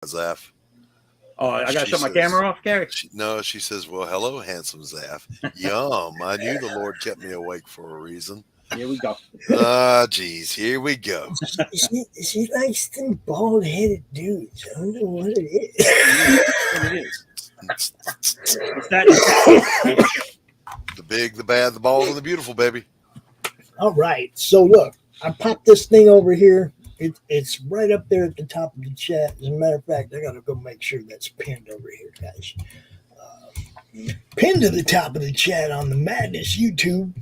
Zaff. Oh, I gotta She shut my says, camera off, Gary. no, she says, well, hello, handsome Zaff. Yum. I knew the Lord kept me awake for a reason. Here we go. Ah, geez, here we go. She likes them bald headed dudes. I don't know what it It is. It's that. The big, the bad, the bald, and the beautiful, baby. All right. So look, I popped this thing over here. It's right up there at the top of the chat. As a matter of fact, I gotta go make sure that's pinned over here, guys. Pinned to the top of the chat on the Madness YouTube.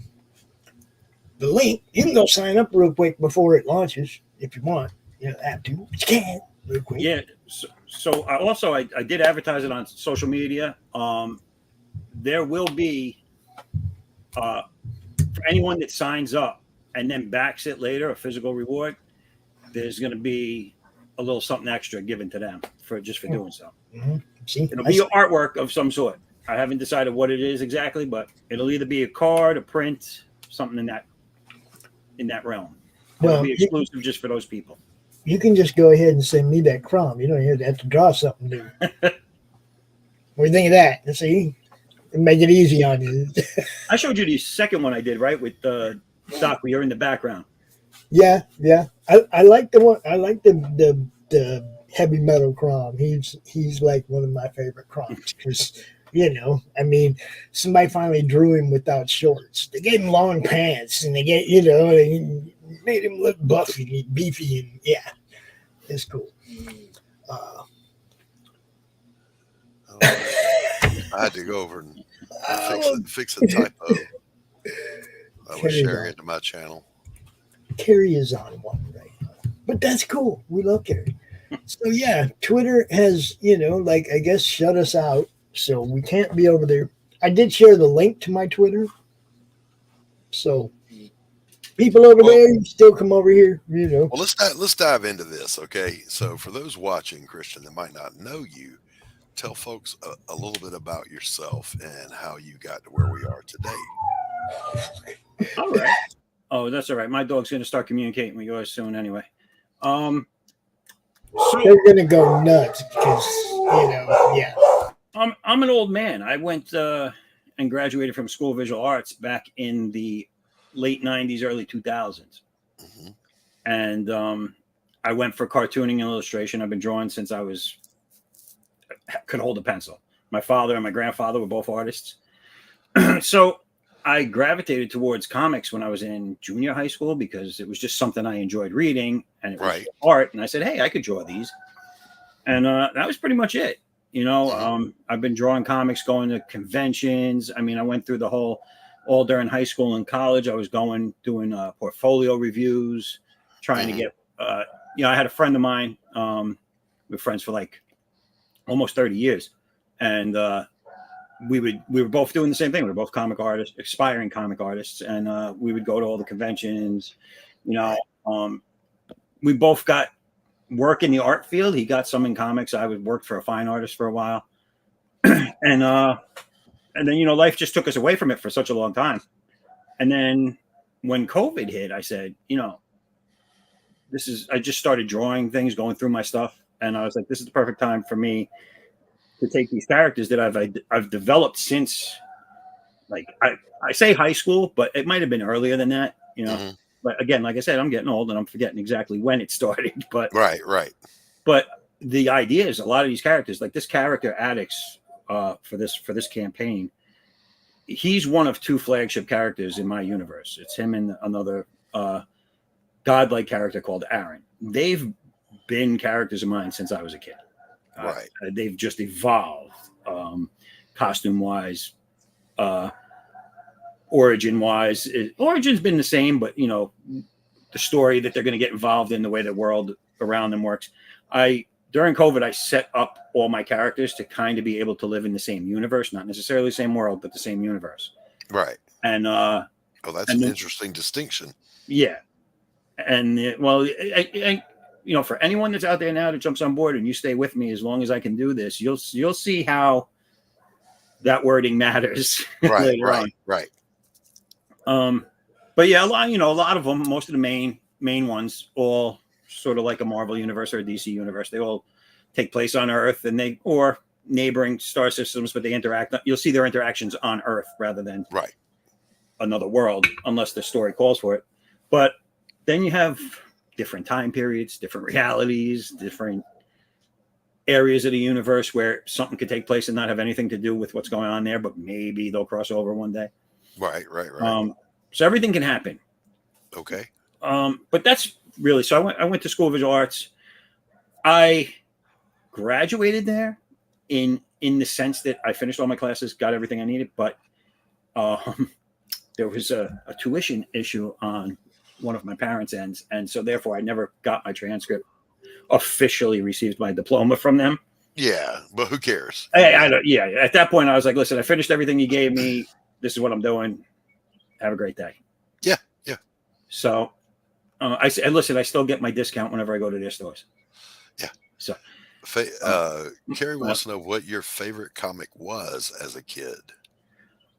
The link. You can go sign up real quick before it launches if you want. You don't have to. But you can real quick. Yeah. So I also I did advertise it on social media. There will be for anyone that signs up and then backs it later, a physical reward. There's going to be a little something extra given to them for doing so. Mm-hmm. See, It'll be artwork of some sort. I haven't decided what it is exactly, but it'll either be a card, a print, something in that realm. It'll be exclusive just for those people. You can just go ahead and send me that crumb. You don't even have to draw something new. What do you think of that? See, make it easy on you. I showed you the second one I did, right, with Doc. Where you're in the background. Yeah. I like the one. I like the heavy metal Crom. He's like one of my favorite Croms because I mean, somebody finally drew him without shorts. They gave him long pants, and they they made him look buffy, and beefy, and yeah, it's cool. I had to go over and fix a typo. I was sharing it to my channel. Carrie is on one right now, but that's cool. We love Carrie. So yeah, Twitter has I guess shut us out, so we can't be over there. I did share the link to my Twitter, so people over there, you still come over here. Well, let's dive into this, okay? So for those watching, Christian, that might not know you, tell folks a little bit about yourself and how you got to where we are today. All right. Oh, that's all right. My dog's going to start communicating with yours soon anyway. So they're going to go nuts because, yeah. I'm an old man. I went and graduated from School of Visual Arts back in the late 90s, early 2000s. Mm-hmm. And I went for cartooning and illustration. I've been drawing since I could hold a pencil. My father and my grandfather were both artists. So I gravitated towards comics when I was in junior high school because it was just something I enjoyed reading, and it was art. And I said, hey, I could draw these. And that was pretty much it. I've been drawing comics, going to conventions. I mean, I went through all during high school and college. I was doing portfolio reviews, trying to get, I had a friend of mine. We were friends for like almost 30 years. And we were both doing the same thing. We were both comic artists, aspiring comic artists. And we would go to all the conventions, we both got work in the art field. He got some in comics. I worked for a fine artist for a while. And then, life just took us away from it for such a long time. And then when COVID hit, I said, I just started drawing things, going through my stuff. And I was like, this is the perfect time for me to take these characters that I've developed since, like, I say high school, but it might have been earlier than that, Mm-hmm. But again, like I said, I'm getting old and I'm forgetting exactly when it started. But right. But the idea is a lot of these characters, like this character ADDAX, for this campaign, he's one of two flagship characters in my universe. It's him and another godlike character called Aaron. They've been characters of mine since I was a kid. Right. They've just evolved, costume wise, origin wise. Origin's been the same, but the story that they're going to get involved in, the way the world around them works. During COVID, I set up all my characters to kind of be able to live in the same universe, not necessarily the same world, but the same universe. Right. And that's an interesting distinction. Yeah. And for anyone that's out there now that jumps on board and you stay with me as long as I can do this, you'll see how that wording matters. Right. Right. But yeah, a lot of them, most of the main ones, all sort of like a Marvel universe or a DC universe, they all take place on Earth, and or neighboring star systems, but they interact. You'll see their interactions on Earth rather than Right. another world, unless the story calls for it. But then you have different time periods, different realities, different areas of the universe where something could take place and not have anything to do with what's going on there, but maybe they'll cross over one day. Right. So everything can happen. Okay. But that's really, so I went to School of Visual Arts. I graduated there in the sense that I finished all my classes, got everything I needed, but there was a tuition issue on one of my parents' ends, and so therefore I never got my transcript, officially received my diploma from them. Yeah, but who cares? At that point I was like, listen, I finished everything you gave me. This is what I'm doing. Have a great day. Yeah. So I said, listen, I still get my discount whenever I go to their stores. Yeah. So Carrie wants to know what your favorite comic was as a kid.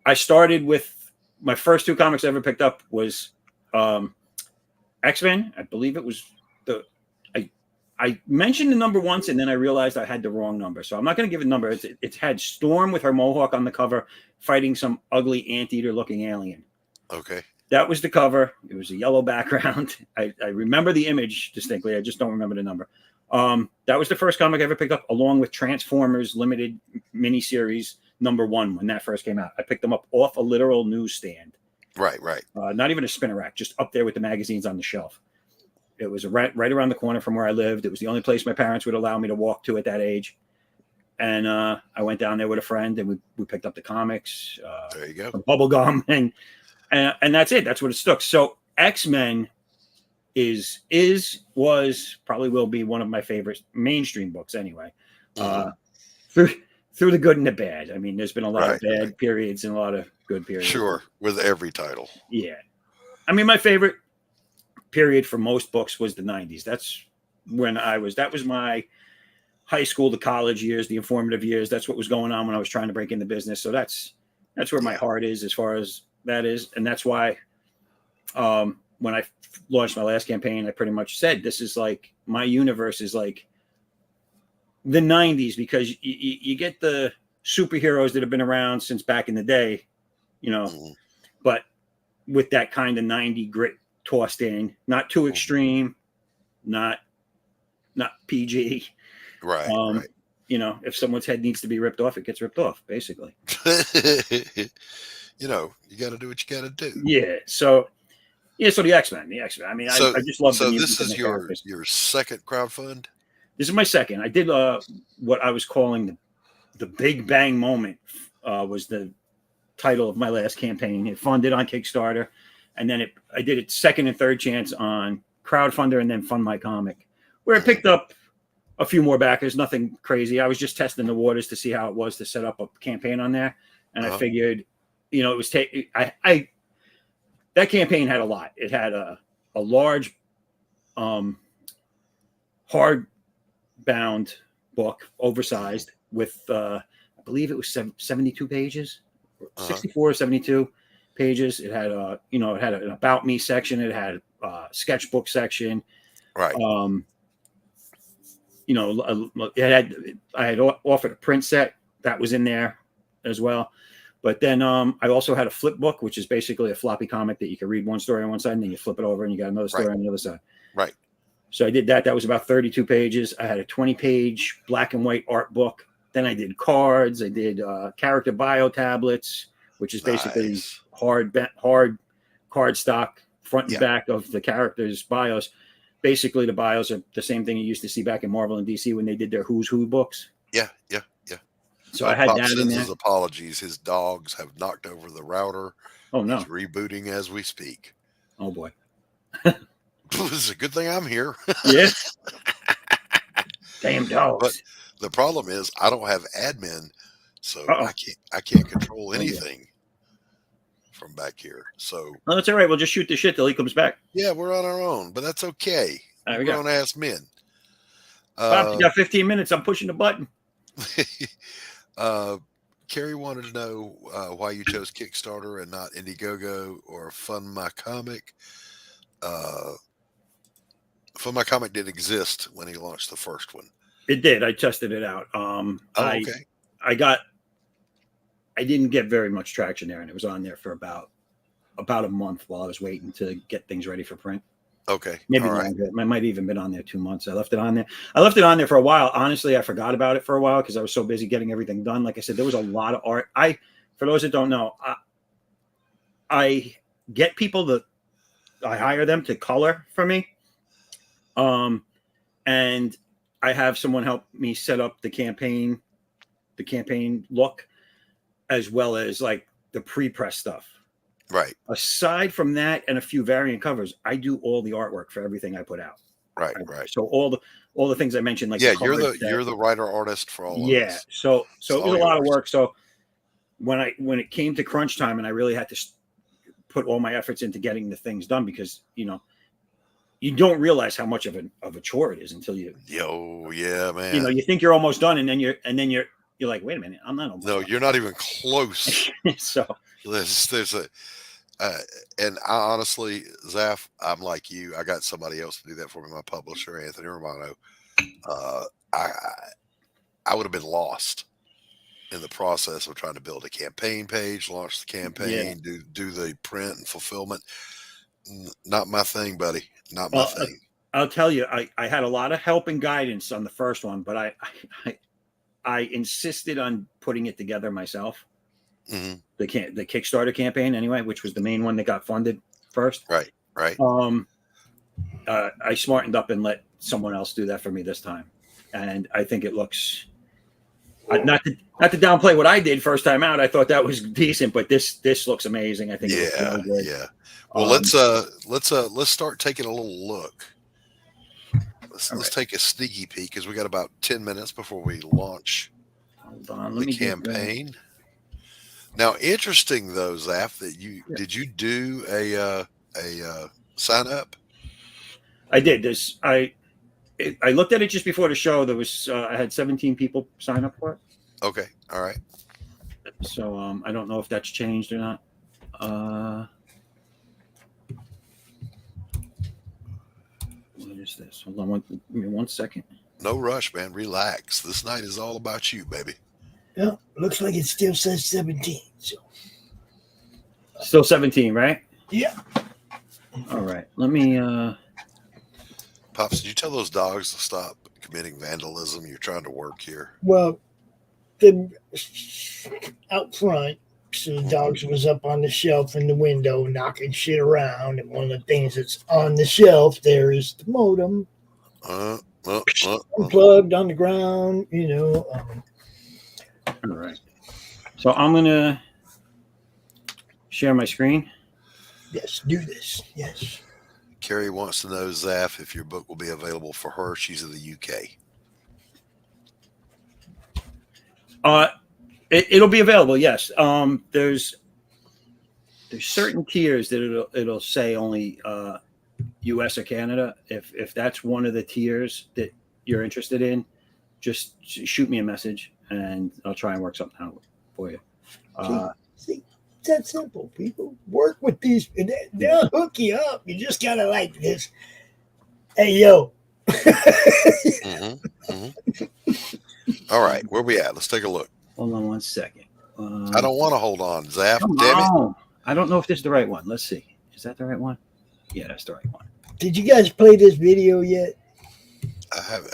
I started with my first two comics I ever picked up was X-Men. I believe it was I mentioned the number once, and then I realized I had the wrong number. So I'm not going to give a number. It had Storm with her mohawk on the cover fighting some ugly anteater looking alien. Okay. That was the cover. It was a yellow background. I remember the image distinctly. I just don't remember the number. That was the first comic I ever picked up, along with Transformers Limited miniseries #1 when that first came out. I picked them up off a literal newsstand. Right. Not even a spinner rack, just up there with the magazines on the shelf. It was right around the corner from where I lived. It was the only place my parents would allow me to walk to at that age. And I went down there with a friend, and we picked up the comics. There you go. Bubble gum, and that's it. That's what it stuck. So X-Men was probably will be one of my favorite mainstream books anyway. Through the good and the bad. I mean, there's been a lot of bad periods and a lot of good periods. Sure, with every title. Yeah. I mean, my favorite period for most books was the 90s. That's when that was my high school to college years, the informative years. That's what was going on when I was trying to break into business. So that's where my heart is as far as that is. And that's why when I launched my last campaign, I pretty much said, this is like, my universe is like the 90s, because you get the superheroes that have been around since back in the day, but with that kind of 90 grit tossed in, not too extreme, not PG. Right. If someone's head needs to be ripped off, it gets ripped off, basically. You got to do what you got to do. Yeah. So the X-Men. I mean, I just love the music. So this is your second crowdfund? This is my second. I did what I was calling the Big Bang Moment was the title of my last campaign. It funded on Kickstarter, and then I did it second and third chance on Crowdfunder, and then Fund My Comic, where I picked up a few more backers. Nothing crazy. I was just testing the waters to see how it was to set up a campaign on there, and I figured, it was that campaign had a lot. It had a large, hard-bound book, oversized, with I believe it was 72 pages, 64 or 72 pages. It had it had an about me section. It had a sketchbook section. Right. I had offered a print set that was in there as well. But then I also had a flip book, which is basically a floppy comic that you can read one story on one side and then you flip it over and you got another story on the other side. Right. So I did that. That was about 32 pages. I had a 20-page black and white art book. Then I did cards. I did character bio tablets, which is basically hard card stock, front and back of the characters' bios. Basically, the bios are the same thing you used to see back in Marvel and DC when they did their Who's Who books. Yeah. So I had Pop that in sends there. his apologies. His dogs have knocked over the router. Oh, no. He's rebooting as we speak. Oh, boy. It's a good thing I'm here. Yeah. Damn dogs. But the problem is I don't have admin, so I can't control anything from back here. So that's all right. We'll just shoot the shit till he comes back. Yeah, we're on our own, but that's okay. There we We're go. grown-ass men. Pop, you got 15 minutes. I'm pushing the button. Carrie wanted to know why you chose Kickstarter and not Indiegogo or Fund My Comic. Fund My Comic didn't exist when he launched the first one. It did. I tested it out. Oh, okay. I didn't get very much traction there, and it was on there for about a month while I was waiting to get things ready for print. Okay. Maybe All right. longer. It might even been on there 2 months. I left it on there. I left it on there for a while. Honestly, I forgot about it for a while because I was so busy getting everything done. Like I said, there was a lot of art. For those that don't know, I get people that I hire them to color for me. And I have someone help me set up the campaign look, as well as like the pre-press stuff. Right. Aside from that and a few variant covers, I do all the artwork for everything I put out. Right. Right. So all the things I mentioned, like Yeah, you're the writer artist for all of yeah. this. So it was a lot of yours. work. So when it came to crunch time and I really had to put all my efforts into getting the things done, because you don't realize how much of a chore it is until you yeah, man. you think you're almost done, and then you're like, wait a minute, I'm not almost No, done. you're not even close. So there's a and I honestly, Zaff, I'm like you. I got somebody else to do that for me, my publisher, Anthony Romano. I would have been lost in the process of trying to build a campaign page, launch the campaign, do the print and fulfillment. Not my thing, buddy. Not my thing. I'll tell you, I had a lot of help and guidance on the first one, but I insisted on putting it together myself. Mm-hmm. The Kickstarter campaign, anyway, which was the main one that got funded first. Right. I smartened up and let someone else do that for me this time, and I think it looks. Not to downplay what I did first time out. I thought that was decent, but this looks amazing. I think. It looks really good. Yeah. Well, let's start taking a little look. Let's take a sneaky peek, because we got about 10 minutes before we launch the campaign. Now, interesting though, Zaff, that did you do a sign up? I did. I looked at it just before the show. There was I had 17 people sign up for it. Okay, all right. So I don't know if that's changed or not. What is this? Hold on, give me 1 second. No rush, man. Relax. This night is all about you, baby. Yeah, looks like it still says 17. So. Still 17, right? Yeah. All right. Let me. Pops, did you tell those dogs to stop committing vandalism? You're trying to work here. Well, out front, so the dogs was up on the shelf in the window knocking shit around, and one of the things that's on the shelf there is the modem. Unplugged on the ground, All right. So I'm gonna share my screen. Yes, do this. Yes. Carrie wants to know, Zaff, if your book will be available for her. She's in the UK. It'll be available. Yes. There's certain tiers that it'll say only U.S. or Canada. If that's one of the tiers that you're interested in, just shoot me a message and I'll try and work something out for you. See, it's that simple. People work with these. They'll hook you up. You just gotta like this. Hey, yo. All right, where we at? Let's take a look. Hold on 1 second. I don't want to hold on, Zaff. Damn it. I don't know if this is the right one. Let's see. Is that the right one? Yeah, that's the right one. Did you guys play this video yet?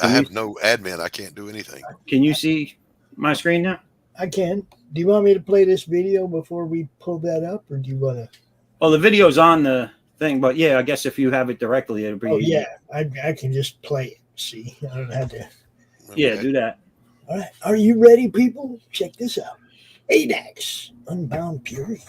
I have no admin. I can't do anything. Can you see my screen now? I can. Do you want me to play this video before we pull that up, or do you want to? Oh, the video's on the thing, but yeah, I guess if you have it directly, it'll be. Oh yeah, I can just play it. See, I don't have to. Okay. Yeah, do that. All right, are you ready, people? Check this out. ADDAX, Unbound Purity.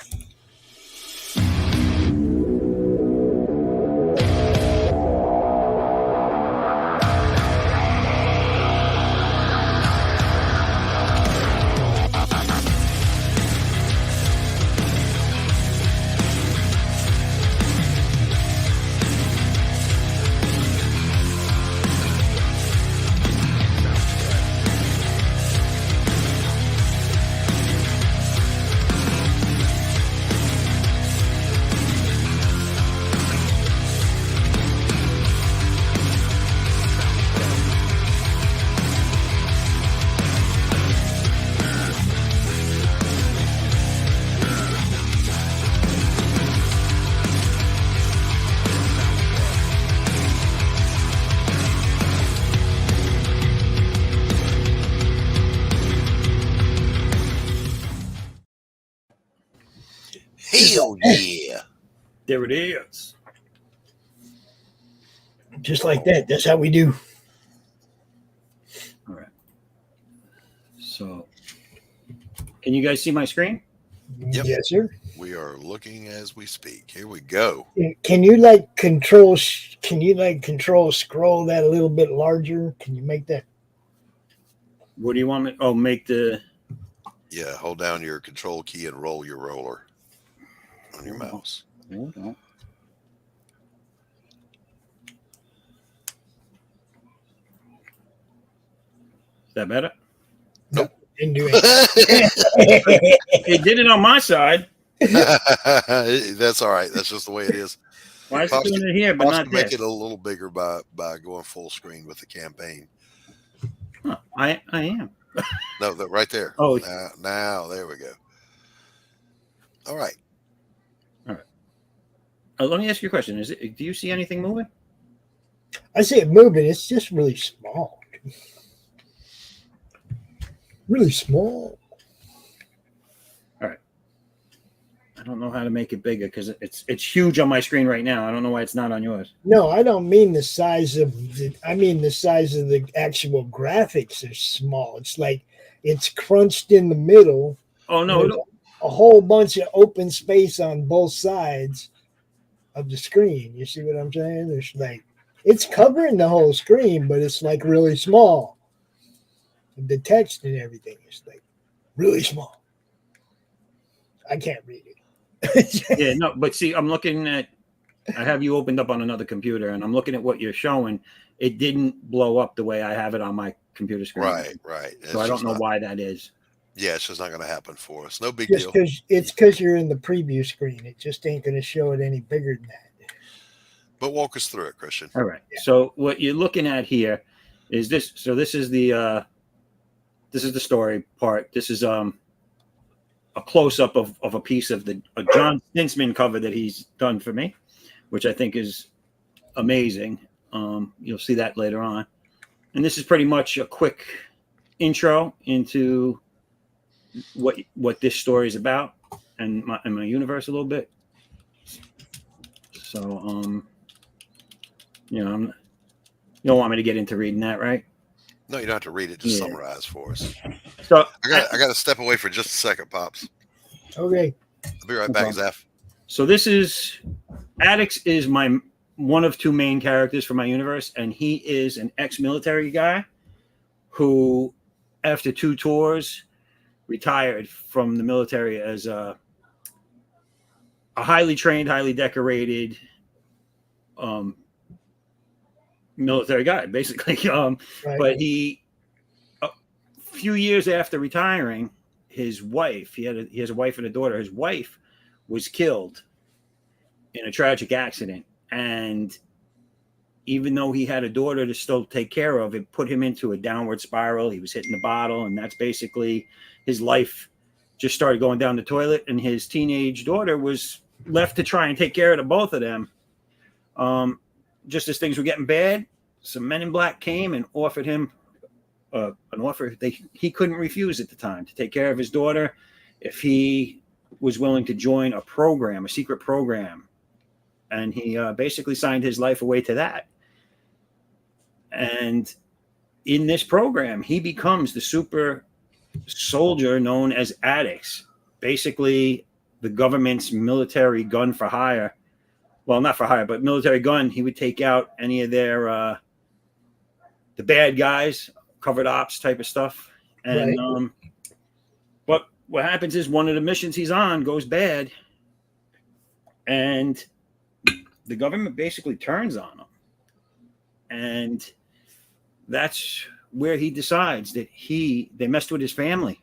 Hell yeah. There it is. Just like that. That's how we do. All right. So, can you guys see my screen? Yep. Yes, sir. We are looking as we speak. Here we go. Can you like control? Can you like control scroll that a little bit larger? Can you make that? What do you want me? Oh, make the. Yeah, hold down your control key and roll your roller on your mouse. Hold on. Is that better? Nope. Didn't do it. It did it on my side. That's all right. That's just the way it is. Why is it doing it here, but not make there? it a little bigger by going full screen with the campaign. Huh, I am. No, right there. Oh. Now there we go. All right. Let me ask you a question. Do you see anything moving? I see it moving. It's just really small. Really small. All right. I don't know how to make it bigger because it's huge on my screen right now. I don't know why it's not on yours. No, I don't mean the size of I mean the size of the actual graphics are small. It's like it's crunched in the middle. Oh no! There's a whole bunch of open space on both sides of the screen. You see what I'm saying? There's like it's covering the whole screen, but it's like really small. The text and everything is like really small. I can't read it. Yeah, no, but see, I'm looking at. I have you opened up on another computer, and I'm looking at what you're showing. It didn't blow up the way I have it on my computer screen. Right. So I don't know why that is. Yeah, it's just not going to happen for us. No big Just deal. because you're in the preview screen. It just ain't going to show it any bigger than that. But walk us through it, Christian. All right. Yeah. So what you're looking at here is this. So this is the story part. This is a close up of a piece of the John Stinsman cover that he's done for me, which I think is amazing. You'll see that later on. And this is pretty much a quick intro into what this story is about and my universe a little bit. So, you don't want me to get into reading that, right? No, you don't have to read it. Just summarize for us. So I got to step away for just a second, Pops. Okay. I'll be right back, Zaff. So this is ADDAX is my one of two main characters for my universe, and he is an ex-military guy who, after 2 tours, retired from the military as a highly trained, highly decorated military guy, basically. Right. But he, a few years after retiring, his wife, he has a wife and a daughter. His wife was killed in a tragic accident. And even though he had a daughter to still take care of, it put him into a downward spiral. He was hitting the bottle, and that's basically his life just started going down the toilet. And his teenage daughter was left to try and take care of the both of them. Just as things were getting bad, some men in black came and offered him an offer he couldn't refuse at the time, to take care of his daughter if he was willing to join a secret program. And he basically signed his life away to that. And in this program, he becomes the super soldier known as ADDAX, basically the government's military gun for hire. Well, not for hire, but military gun. He would take out any of their the bad guys, covered ops type of stuff. And right. But what happens is one of the missions he's on goes bad, and the government basically turns on him. And that's where he decides that they messed with his family,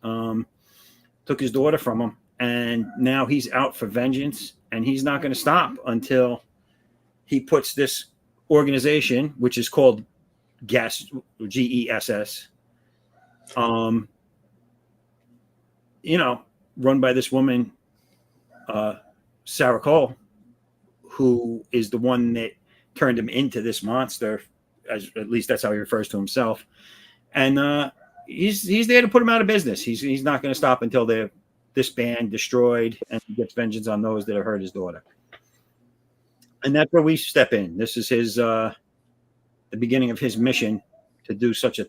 took his daughter from him, and now he's out for vengeance, and he's not going to stop until he puts this organization, which is called GESS, GESS, run by this woman, Sarah Cole, who is the one that turned him into this monster, at least that's how he refers to himself. And he's there to put him out of business. He's not going to stop until they're this band destroyed, and he gets vengeance on those that have hurt his daughter. And that's where we step in. This is his the beginning of his mission to do such a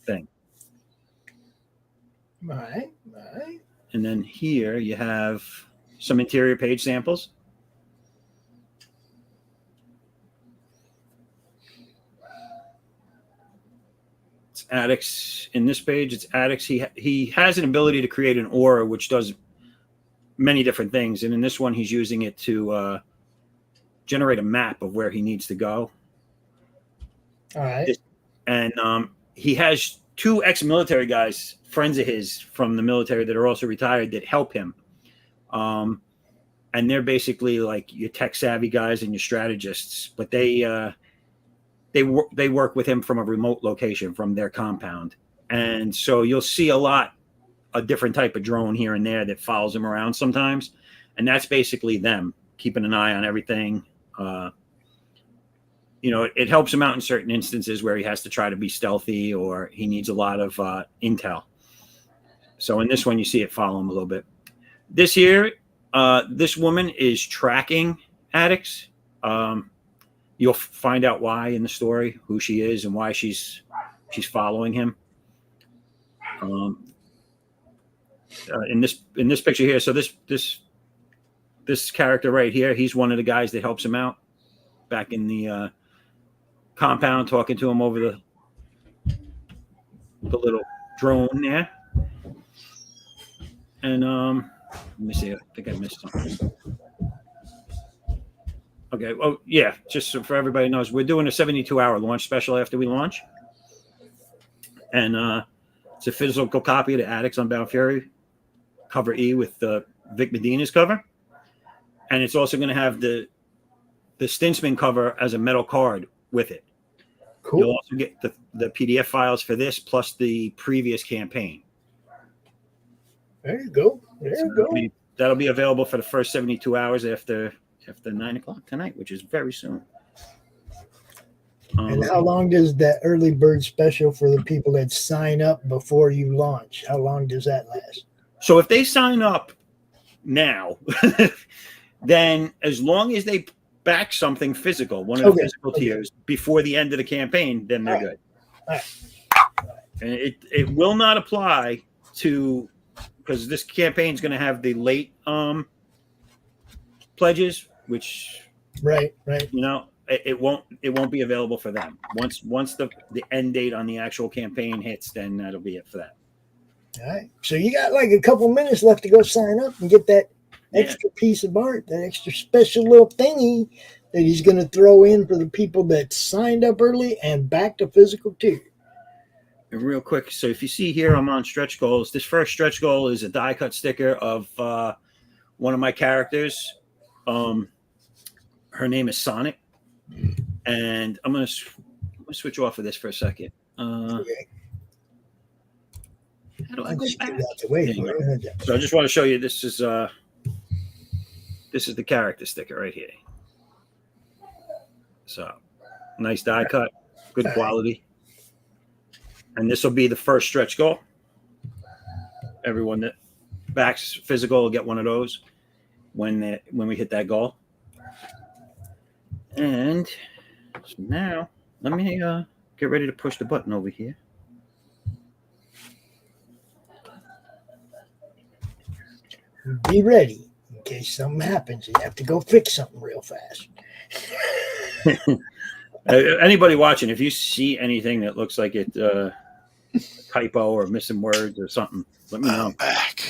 thing. All right. And then here you have some interior page samples. It's ADDAX. In this page, it's ADDAX. He has an ability to create an aura, which does many different things. And in this one, he's using it to generate a map of where he needs to go. All right. And he has 2 ex-military guys, friends of his from the military that are also retired, that help him. And they're basically like your tech-savvy guys and your strategists, but they work with him from a remote location from their compound. And so you'll see a different type of drone here and there that follows him around sometimes. And that's basically them keeping an eye on everything. It helps him out in certain instances where he has to try to be stealthy or he needs a lot of intel. So in this one, you see it follow him a little bit. This here, this woman is tracking ADDAX. You'll find out why in the story, who she is and why she's following him. In this picture here, so this character right here, he's one of the guys that helps him out back in the compound, talking to him over the little drone there. And let me see. I think I missed something. Okay. Oh, yeah. Just so for everybody knows, we're doing a 72-hour launch special after we launch, and it's a physical copy of the ADDAX Unbound Fury, cover E with Vic Medina's cover, and it's also going to have the Stinsman cover as a metal card with it. Cool. You'll also get the PDF files for this plus the previous campaign. There you go. That'll be available for the first 72 hours after 9:00 tonight, which is very soon. And how long does that early bird special for the people that sign up before you launch? How long does that last? So if they sign up now, then as long as they back something physical, one of the physical tiers before the end of the campaign, then they're good. All right. And it will not apply to, because this campaign is going to have the late pledges, which right. It won't be available for them. Once the end date on the actual campaign hits, then that'll be it for that. All right. So you got like a couple minutes left to go sign up and get that extra piece of art, that extra special little thingy that he's going to throw in for the people that signed up early and back to physical too. And real quick, so if you see here, I'm on stretch goals. This first stretch goal is a die cut sticker of one of my characters. Her name is Sonic, and I'm gonna switch off of this for a second. Okay. How do I go back? So I just want to show you this is the character sticker right here. So nice die cut, good quality. And this will be the first stretch goal. Everyone that backs physical will get one of those when we hit that goal. And so now let me get ready to push the button over here. Be ready in case something happens. You have to go fix something real fast. Anybody watching, if you see anything that looks like it typo or missing words or something, let me know. I'm back.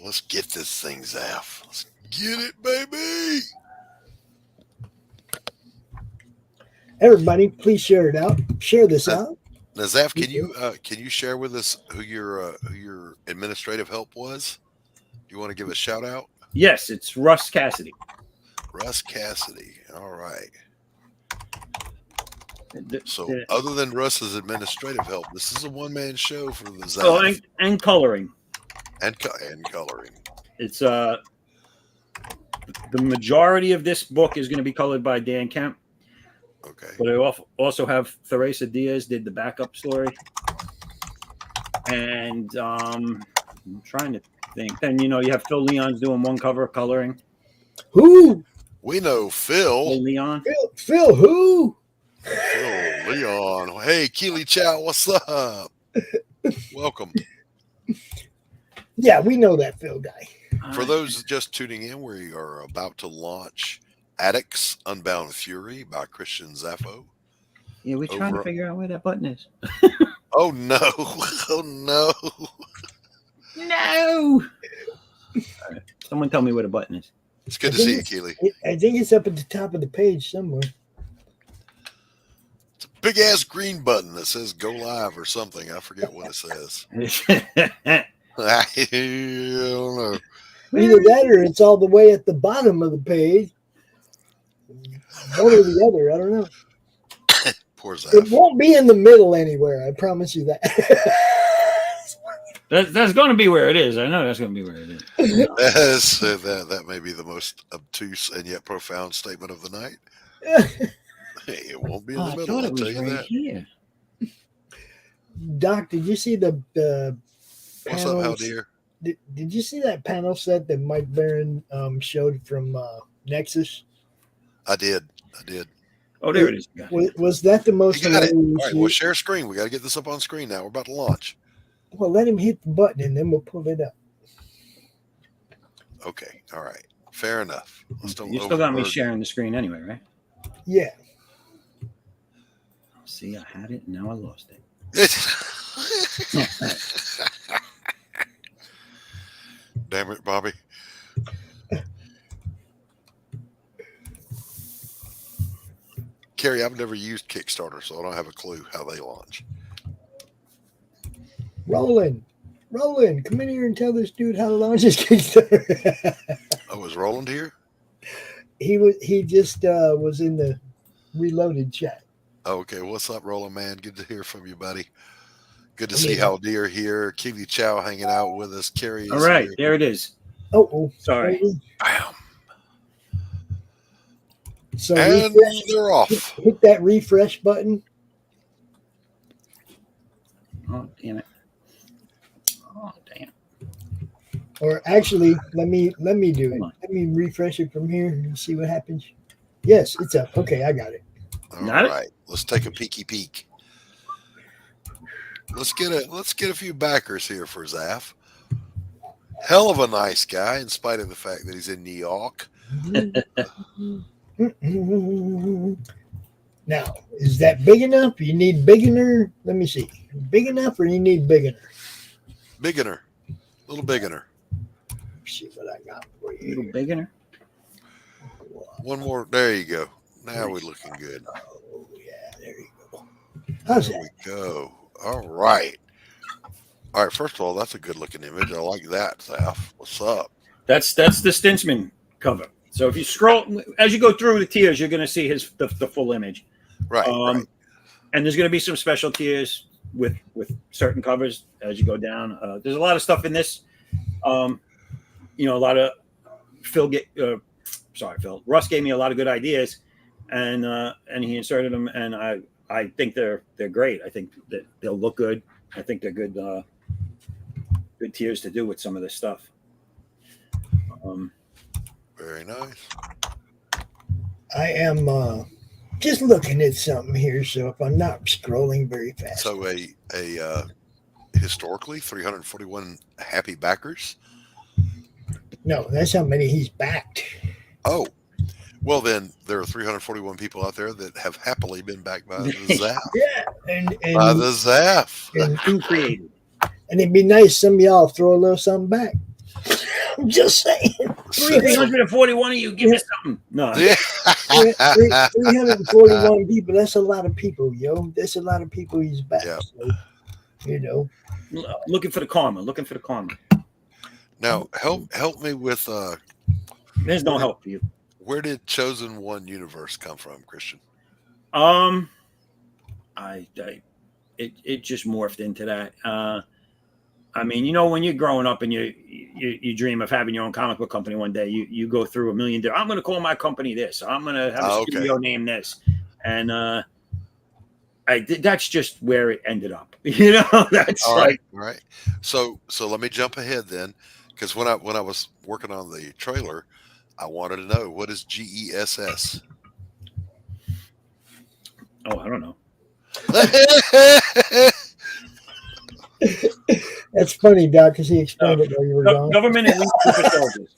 Let's get this thing, Zaff. Let's get it, baby. Everybody, please share it out. Share this out. Now, Zaff, can you share with us who your administrative help was? Do you want to give a shout out? Yes, it's Russ Cassidy. Russ Cassidy. All right. So, other than Russ's administrative help, this is a one-man show for the Zaff. Oh, and coloring. And coloring. It's the majority of this book is going to be colored by Dan Kemp. Okay. But I also have Theresa Diaz did the backup story, and I'm trying to think. Then you have Phil Leon's doing one cover coloring. Who? We know Phil Phil. Leon. Phil who? Phil Leon. Hey, Keely Chow, what's up? Welcome. Yeah, we know that Phil guy. For those just tuning in, we are about to launch ADDAX Unbound Fury by Christian Zaff. Yeah, we're trying to figure out where that button is. Oh no! Oh no! No! All right. Someone tell me where the button is. It's good to see you, Keely. I think it's up at the top of the page somewhere. It's a big ass green button that says "Go Live" or something. I forget what it says. I don't know. Either that or it's all the way at the bottom of the page. One or the other. I don't know. Poor Zaff. It won't be in the middle anywhere. I promise you that. That's going to be where it is. I know that's going to be where it is. That may be the most obtuse and yet profound statement of the night. It won't be in the middle. I'll tell you that. Here. Doc, did you see the What's panels? up, how dear? Did you see that panel set that Mike Barron showed from Nexus? I did. Oh, there it is. Was that the most? You got it. All right, well, share screen. We got to get this up on screen now. We're about to launch. Well, let him hit the button and then we'll pull it up. Okay. All right. Fair enough. You still got me sharing the screen anyway, right? Yeah. See, I had it, and now I lost it. Damn it, Bobby. Kerry, I've never used Kickstarter, so I don't have a clue how they launch. Roland, come in here and tell this dude how to launch his Kickstarter. Oh, is Roland here? He just was in the Reloaded chat. Oh, okay. What's up, Roland, man? Good to hear from you, buddy. Good to see Hal Deer here. Keely Chow hanging out with us. Kerry is all right, here. there it is. Oh, sorry. Bam. So and they're off. Hit that refresh button. Oh, damn it. Oh, damn. Or actually, let me do it. Let me refresh it from here and see what happens. Yes, it's up. Okay, I got it. All right. Let's take a peeky peek. Let's get a few backers here for Zaff. Hell of a nice guy, in spite of the fact that he's in New York. Now, is that big enough? You need bigger? Let me see. Big enough or you need bigger? Bigger. A little bigger. See what I got for you. A little bigger. One more. There you go. Now we're looking good. Oh, yeah. There you go. How's there that? we go. All right. All right. First of all, that's a good looking image. I like that, Zaff. What's up? That's the Stinchman cover. So if you scroll, as you go through the tiers, you're going to see the full image. Right, right. And there's going to be some special tiers with certain covers as you go down. There's a lot of stuff in this. A lot of Phil. Russ gave me a lot of good ideas, and he inserted them, and I think they're great. I think that they'll look good. I think they're good tiers to do with some of this stuff. Very nice. I am just looking at something here, so if I'm not scrolling very fast. So a historically 341 happy backers. No, that's how many he's backed. Oh, well then there are 341 people out there that have happily been backed by the Zaff. Yeah, and by the Zaff. And created. And it'd be nice some of y'all throw a little something back. I'm just saying. 341 of you, give me something. No. Yeah. 341 people. That's a lot of people, yo. That's a lot of people he's back. Yeah. So, looking for the karma. Now, help me with. There's no help for you. Where did Chosen One Universe come from, Christian? It just morphed into that. When you're growing up and you dream of having your own comic book company one day, you go through a million. I'm going to call my company this. I'm going to have a studio name this, and that's just where it ended up. That's all right. So let me jump ahead then. Because when I was working on the trailer, I wanted to know what is GESS. Oh, I don't know. That's funny, Doc, because he explained it while you were gone. Government elite super soldiers.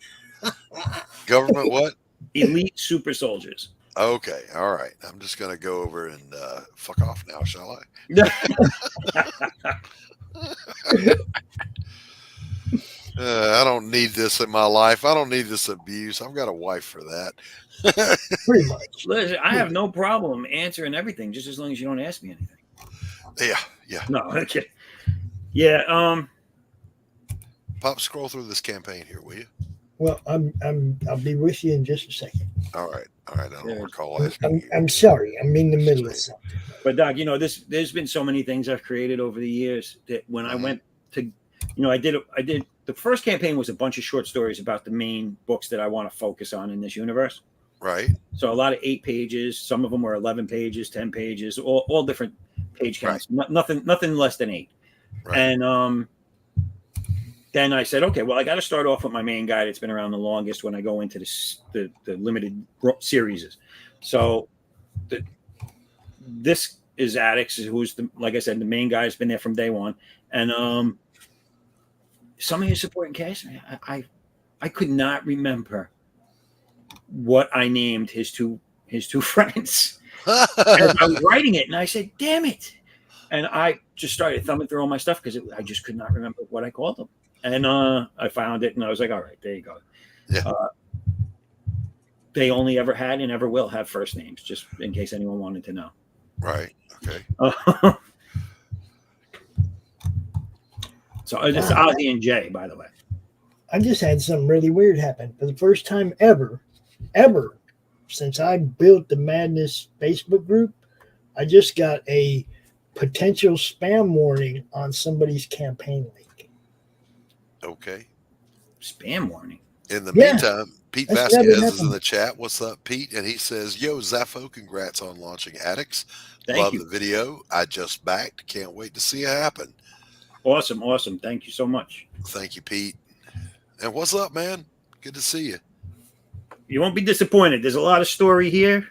Government what? Elite super soldiers. Okay, all right. I'm just gonna go over and fuck off now, shall I? I don't need this in my life. I don't need this abuse. I've got a wife for that. Pretty much. Listen, I have no problem answering everything, just as long as you don't ask me anything. Yeah. No, okay. Yeah. Pop, scroll through this campaign here, will you? Well, I'll be with you in just a second. All right. I don't recall asking you. I'm sorry. I'm in the middle of something. But Doc, there's been so many things I've created over the years that when I went to, I did the first campaign was a bunch of short stories about the main books that I want to focus on in this universe. Right. So a lot of 8 pages. Some of them were 11 pages, 10 pages, all different page counts. Right. Nothing less than 8. Right. And then I said, okay, well, I got to start off with my main guy that's been around the longest when I go into the limited series. So this is ADDAX, who's like I said, the main guy has been there from day one. And some of his supporting cast, I could not remember what I named his two friends. As I was writing it, and I said, damn it. And I just started thumbing through all my stuff because I just could not remember what I called them. And I found it, and I was like, all right, there you go. Yeah. They only ever had and ever will have first names, just in case anyone wanted to know. Right. Okay. So it's Ozzy and Jay, by the way. I just had something really weird happen. For the first time ever, since I built the Madness Facebook group, I just got a potential spam warning on somebody's campaign link. Okay. Spam warning. In the meantime, Pete Vasquez is in the chat. What's up, Pete? And he says, yo, Zaffo, congrats on launching ADDAX. Love the video. I just backed. Can't wait to see it happen. Awesome. Thank you so much. Thank you, Pete. And what's up, man? Good to see you. You won't be disappointed. There's a lot of story here.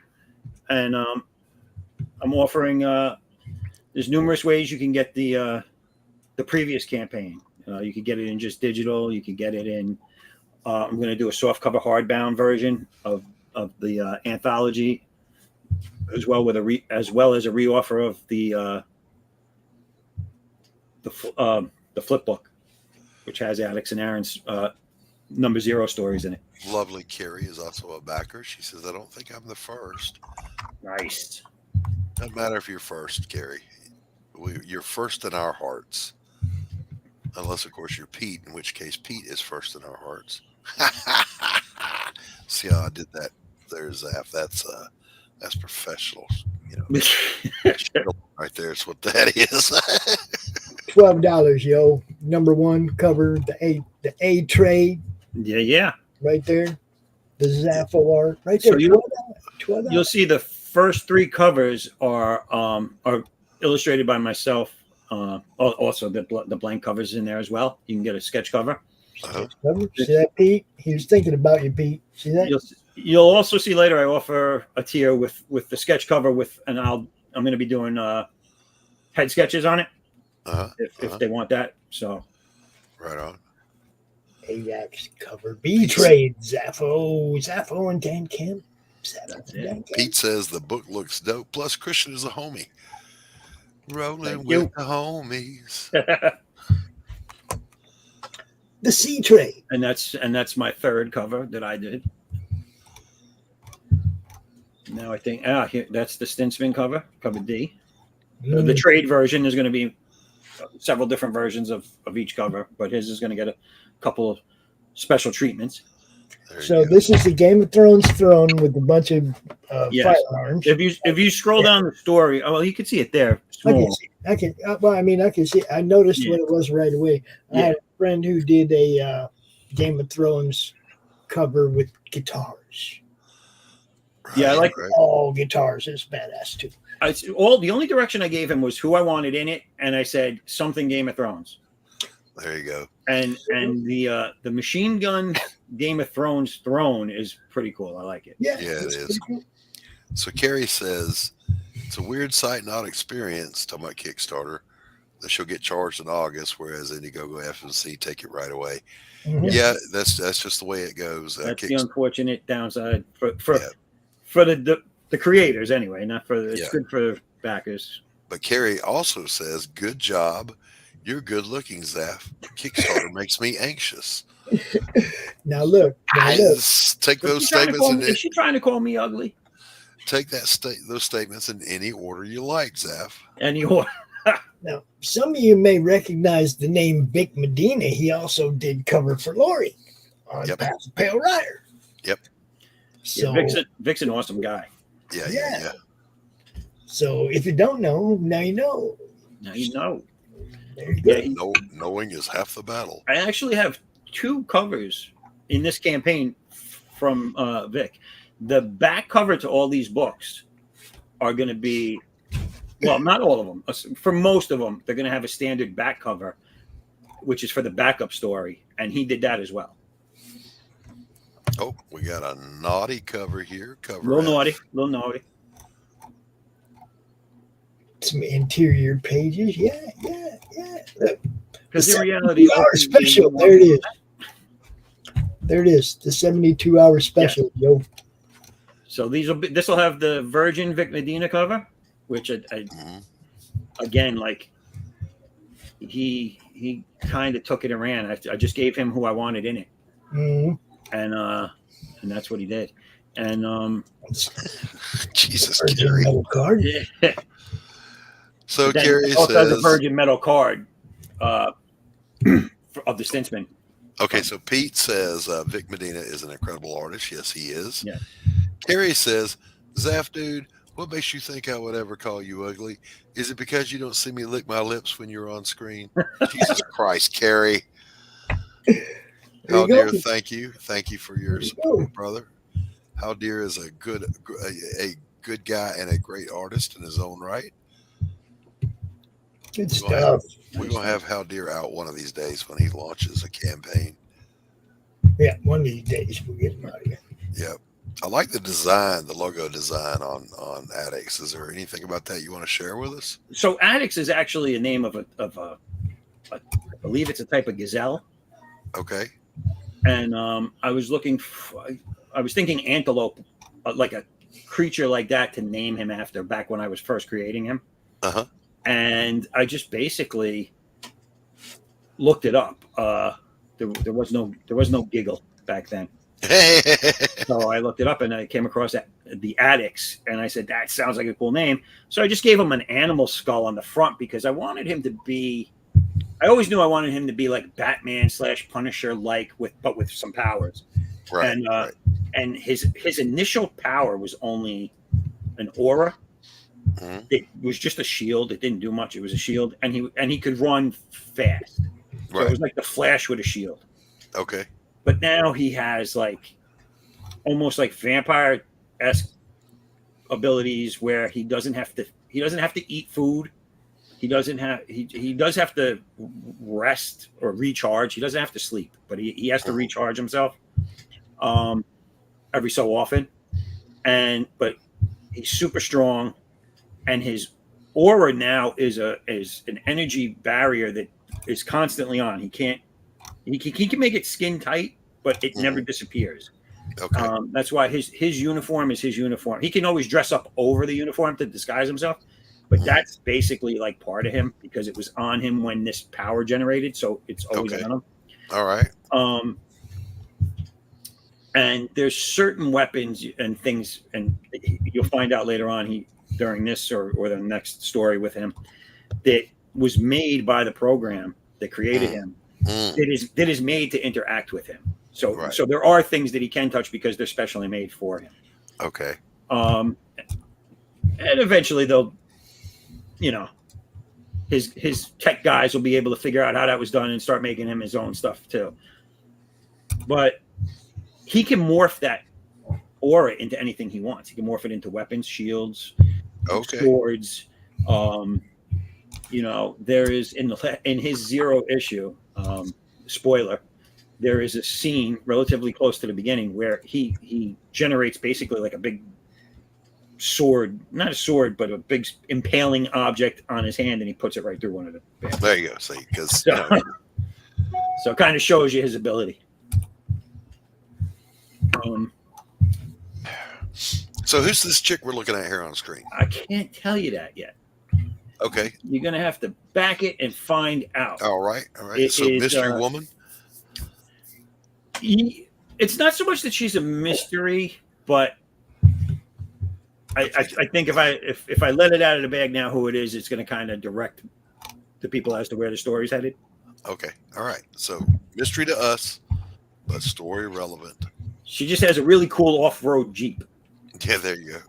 And I'm offering there's numerous ways you can get the previous campaign. You could get it in just digital. You could get it in. I'm going to do a soft cover hardbound version of the anthology, as well as a reoffer of the flip book, which has Alex and Aaron's number 0 stories in it. Lovely Carrie is also a backer. She says, I don't think I'm the first. Nice. Doesn't matter if you're first, Carrie. You're first in our hearts. Unless, of course, you're Pete, in which case Pete is first in our hearts. See how I did that there, Zaff? That's professional. Right there is what that is. $12, yo. Number 1 cover, the A trade. Yeah. Right there. The Zaffo art. Right there. So you'll see the first 3 covers are illustrated by myself. Also, the blank covers in there as well. You can get a sketch cover. See that, Pete? He was thinking about you, Pete. See that? You'll also see later I offer a tier with the sketch cover and I'm going to be doing head sketches on it if they want that. So right on. ADDAX cover B trade Zaffo and Dan Kim. Pete says the book looks dope. Plus Christian is a homie. Rolling with the homies. The C trade. And that's my 3rd cover that I did. Now I think here, that's the Stintsman cover D. The trade version is going to be several different versions of each cover, but his is going to get a couple of special treatments. So this is the Game of Thrones throne with a bunch of firearms. If you scroll down the story, you can see it there. Small. I can see. I noticed what it was right away. I had a friend who did a Game of Thrones cover with guitars. Right, I like all guitars. It's badass too. The only direction I gave him was who I wanted in it, and I said something Game of Thrones. There you go. And the machine gun Game of Thrones throne is pretty cool. I like it. Yeah, Yeah, it it's is. pretty cool. So Carrie says it's a weird sight not experienced. Talking about Kickstarter, that she'll get charged in August, whereas Indiegogo FMC take it right away. Mhm. Yeah, that's just the way it goes. That's the unfortunate downside for Yeah. the creators anyway. Not for it's Yeah. good for backers. But Carrie also says, "Good job. You're good looking, Zaff. Kickstarter makes me anxious." Now look, Take Is those she trying to statements call and me, is she trying to call me ugly? take those statements in any order you like, Zaff. Anymore? Now, some of you may recognize the name Vic Medina. He also did cover for Lori on Yep. Path of Pale Rider. Yep. So, Vic's an awesome guy. Yeah. So if you don't know, now you know. Now you know. There you go. Yeah, Knowing is half the battle. I actually have 2 covers in this campaign from Vic. The back cover to all these books are going to be, well, not all of them. For most of them, they're going to have a standard back cover, which is for the backup story, and he did that as well. Oh, we got a naughty cover here. Little naughty. Some interior pages. Yeah. Look, Because in reality, 72-hour special. There it is. There it is. The 72-hour special, yo. So this will have the Virgin Vic Medina cover, which again, like he kind of took it and ran. I just gave him who I wanted in it, and that's what he did. And Jesus, Virgin Carrie. metal card. yeah. So Then Carrie also has a says, Virgin metal card of the Stintsman. okay, so Pete says Vic Medina is an incredible artist. Yes, he is. Yeah. Carrie says, Zaff, dude, what makes you think I would ever call you ugly? Is it because you don't see me lick my lips when you're on screen? Jesus Christ, Carrie. How dear, thank you. Thank you for your support, brother. How dear is a good guy and a great artist in his own right. Good stuff. We're going to have How Dear out one of these days when he launches a campaign. Yeah, one of these days we'll get him out of here. Yep. I like the design, the logo design on ADDAX. Is there anything about that you want to share with us? So ADDAX is actually a name of a I believe it's a type of gazelle. Okay. And I was thinking antelope, like a creature like that to name him after back when I was first creating him. Uh-huh. And I just basically looked it up. There was no giggle back then. So I looked it up and I came across the ADDAX, and I said, that sounds like a cool name. So I just gave him an animal skull on the front because I wanted him to be, I always knew I wanted him to be like Batman / Punisher like but with some powers. Right. And right. and his initial power was only an aura. Mm-hmm. It was just a shield. It didn't do much. It was a shield, and he could run fast. So it was like the Flash with a shield. Okay. But now he has like almost like vampire-esque abilities where he doesn't have to eat food. He does have to rest or recharge. He doesn't have to sleep, but he has to recharge himself every so often. But he's super strong, and his aura now is an energy barrier that is constantly on. He can make it skin tight, but it never disappears. Okay. That's why his uniform is his uniform. He can always dress up over the uniform to disguise himself, but that's basically like part of him because it was on him when this power generated, so it's always on him. All right. And there's certain weapons and things, and you'll find out later on during this or the next story with him, that was made by the program that created him. That is made to interact with him. So there are things that he can touch because they're specially made for him. Okay. And eventually they'll, his tech guys will be able to figure out how that was done and start making him his own stuff too. But he can morph that aura into anything he wants. He can morph it into weapons, shields, swords. There is in his 0 issue. Spoiler. There is a scene relatively close to the beginning where he generates basically like a big sword, not a sword, but a big impaling object on his hand, and he puts it right through one of the bands. There you go. See, because So it kind of shows you his ability. So who's this chick we're looking at here on screen? I can't tell you that yet. Okay. You're gonna have to back it and find out. All right. All right. It So is, mystery woman. It's not so much that she's a mystery, but I think if I let it out of the bag now, who it is, it's going to kind of direct the people as to where the story's headed. Okay. All right. So mystery to us, but story relevant. She just has a really cool off-road Jeep. Yeah, there you go.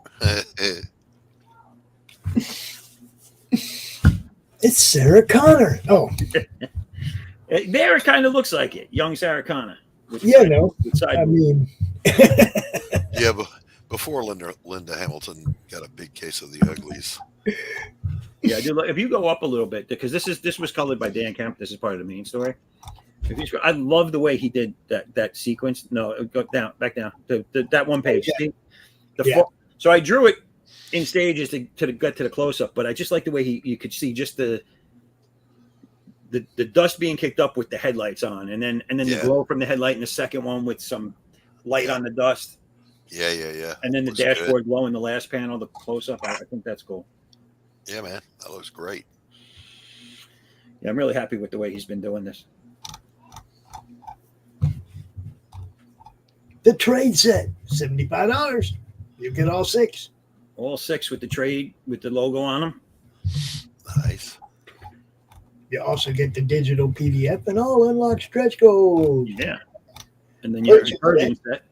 It's Sarah Connor. Oh, There it kind of looks like it, young Sarah Connor. yeah, no. I mean, Yeah, but before Linda Hamilton got a big case of the uglies. Yeah, I do. If you go up a little bit, because this was colored by Dan Kemp. This is part of the main story. I love the way he did that sequence. No, go down, back down. That one page. Yeah. See? So I drew it in stages to get to the close up, but I just like the way you could see just the dust being kicked up with the headlights on, and then the glow from the headlight in the second one with some light on the dust. Yeah. And then the dashboard glow in the last panel, the close up. I think that's cool. Yeah, man, that looks great. Yeah, I'm really happy with the way he's been doing this. the trade set, $75. You get all 6. All 6 with the trade with the logo on them. Nice. You also get the digital PDF and all unlocked stretch goals. Yeah. And then your version set.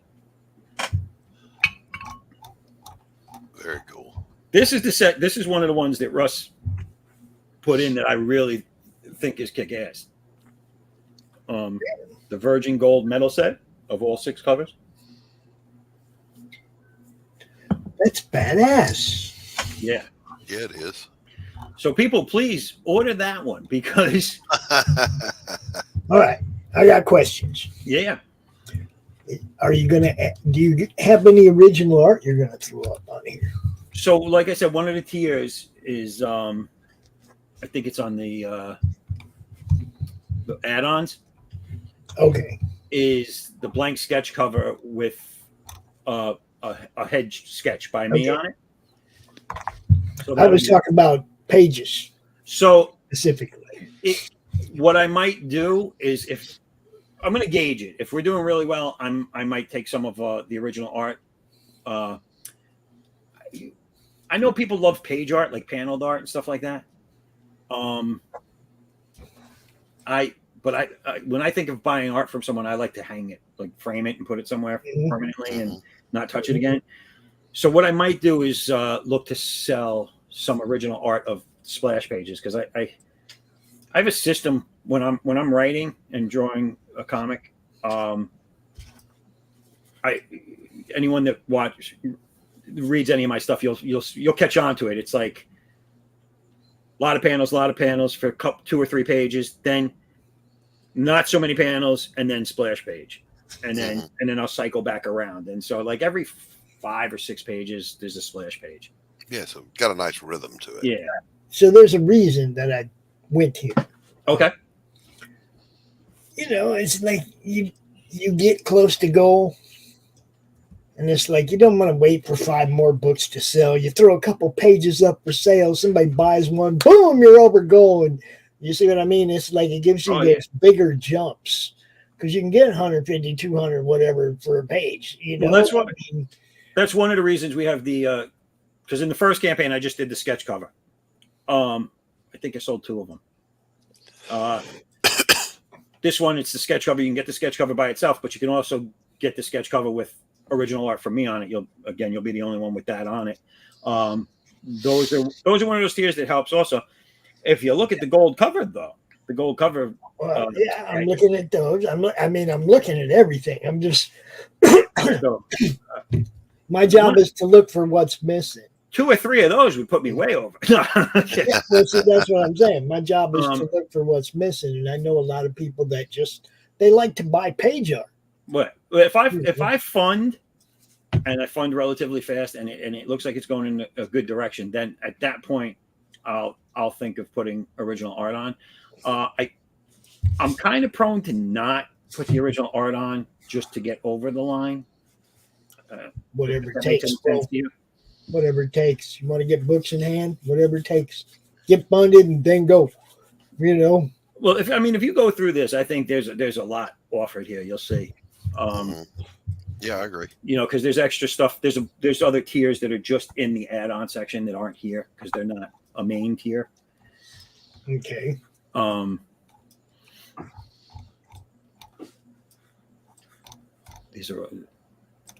Very cool. This is the set. This is one of the ones that Russ put in that I really think is kick ass. The Virgin Gold metal set of all 6 covers. That's badass. Yeah. Yeah, it is. So people, please order that one because. All right. I got questions. Yeah. Are you going to, do you have any original art you're going to throw up on here? So, like I said, one of the tiers is, I think it's on the add-ons. Okay. Is the blank sketch cover with a head sketch by me on it. So I was talking about pages. So specifically, what I might do is if I'm going to gauge it, if we're doing really well, I might take some of the original art. I know people love page art, like paneled art and stuff like that. But when I think of buying art from someone, I like to hang it, like frame it and put it somewhere permanently and not touch it again. So what I might do is look to sell some original art of splash pages, because I have a system when I'm writing and drawing a comic. Anyone that reads any of my stuff, you'll catch on to it. It's like a lot of panels for 2 or 3 pages, then not so many panels, and then splash page, and then I'll cycle back around. And so like every 5 or 6 pages, there's a splash page. Yeah, so got a nice rhythm to it. Yeah. So there's a reason that I went here. Okay. You know, it's like you get close to goal, and it's like you don't want to wait for 5 more books to sell. You throw a couple pages up for sale, somebody buys one, boom, you're over goal. And you see what I mean? It's like it gives you those bigger jumps, because you can get 150, 200, whatever for a page. You know, well, that's one of the reasons we have the because in the first campaign I just did the sketch cover. I think I sold 2 of them. This one, it's the sketch cover. You can get the sketch cover by itself, but you can also get the sketch cover with original art from me on it. You'll be the only one with that on it. Those are one of those tiers that helps. Also, if you look at the gold cover, though, the gold cover. Well, I'm looking at those. I'm looking at everything. I'm just. My job is to look for what's missing. 2 or 3 of those would put me way over. No, okay. Yeah, well, see, that's what I'm saying. My job is to Um, look for what's missing, and I know a lot of people that they like to buy page art. What if I fund and I fund relatively fast and it looks like it's going in a good direction, then at that point I'll think of putting original art on. I'm kind of prone to not put the original art on just to get over the line. Whatever If it that makes takes, any bro. sense to you. Whatever it takes. You want to get books in hand, whatever it takes. Get funded and then go. You know. Well, if you go through this, I think there's a lot offered here. You'll see. Yeah, I agree. Because there's extra stuff. There's other tiers that are just in the add-on section that aren't here because they're not a main tier. Okay. These are.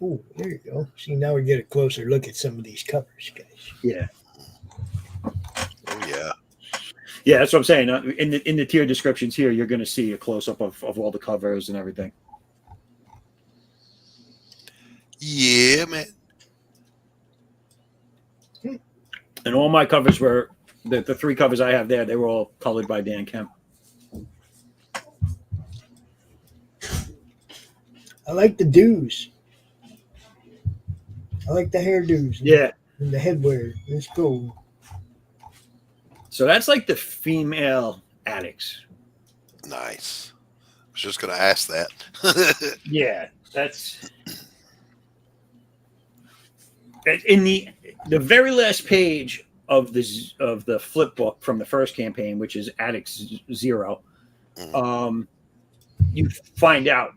Oh, there you go. See, now we get a closer look at some of these covers, guys. Yeah. Oh yeah. Yeah, that's what I'm saying. In the tier descriptions here, you're going to see a close up of all the covers and everything. Yeah, man. And all my covers were the 3 covers I have there. They were all colored by Dan Kemp. I like the do's. I like the hairdos. Yeah. And the headwear. It's cool. So that's like the female ADDAX. Nice. I was just going to ask that. Yeah, that's in the very last page of the flip book from the first campaign, which is ADDAX 0. You find out,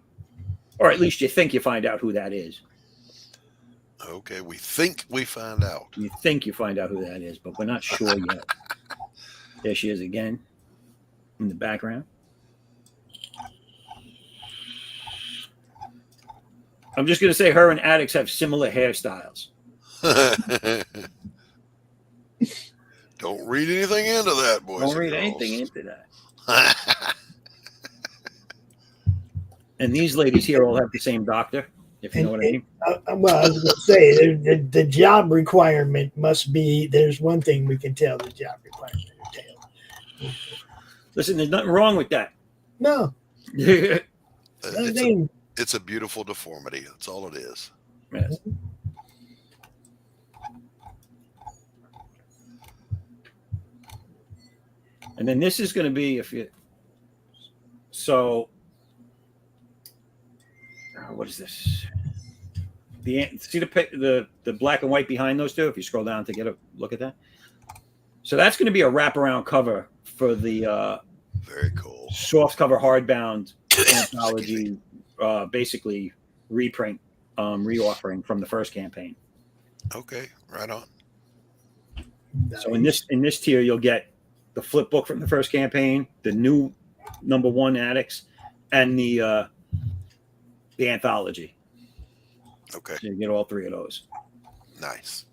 or at least you think you find out who that is. Okay, we think we find out. You think you find out who that is, but we're not sure yet. There she is again in the background. I'm just going to say her and ADDAX have similar hairstyles. Don't read anything into that, boys. Don't read anything into that. And these ladies here all have the same doctor, if you know what I mean. Well, I was going to say, the job requirement must be, there's one thing we can tell the job requirement entails. Listen, there's nothing wrong with that. No. It's a beautiful deformity. That's all it is. Yes. And then this is going to be what is this? See the black and white behind those two? If you scroll down to get a look at that. So that's going to be a wraparound cover for the very cool soft cover hardbound anthology, basically reprint, reoffering from the first campaign. Okay, right on. Nice. So in this tier, you'll get the flip book from the first campaign, the new #1 ADDAX, and the anthology. Okay. So you get all 3 of those. Nice.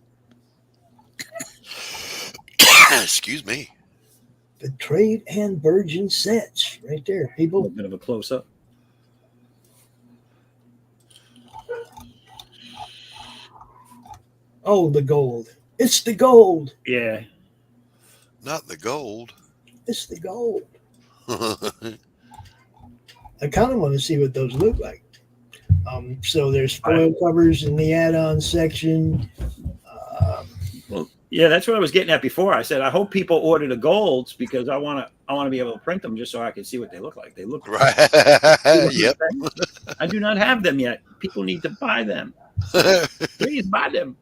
Excuse me. The Trade and Virgin sets right there, A people. little bit of a close up. Oh, the gold. It's the gold. Yeah. Not the gold. It's the gold. I kind of want to see what those look like. So there's foil covers in the add-on section. Well, yeah, that's what I was getting at before. I said I hope people order the golds because I want to be able to print them just so I can see what they look like. They look right. Yep. I do not have them yet. People need to buy them. Please buy them.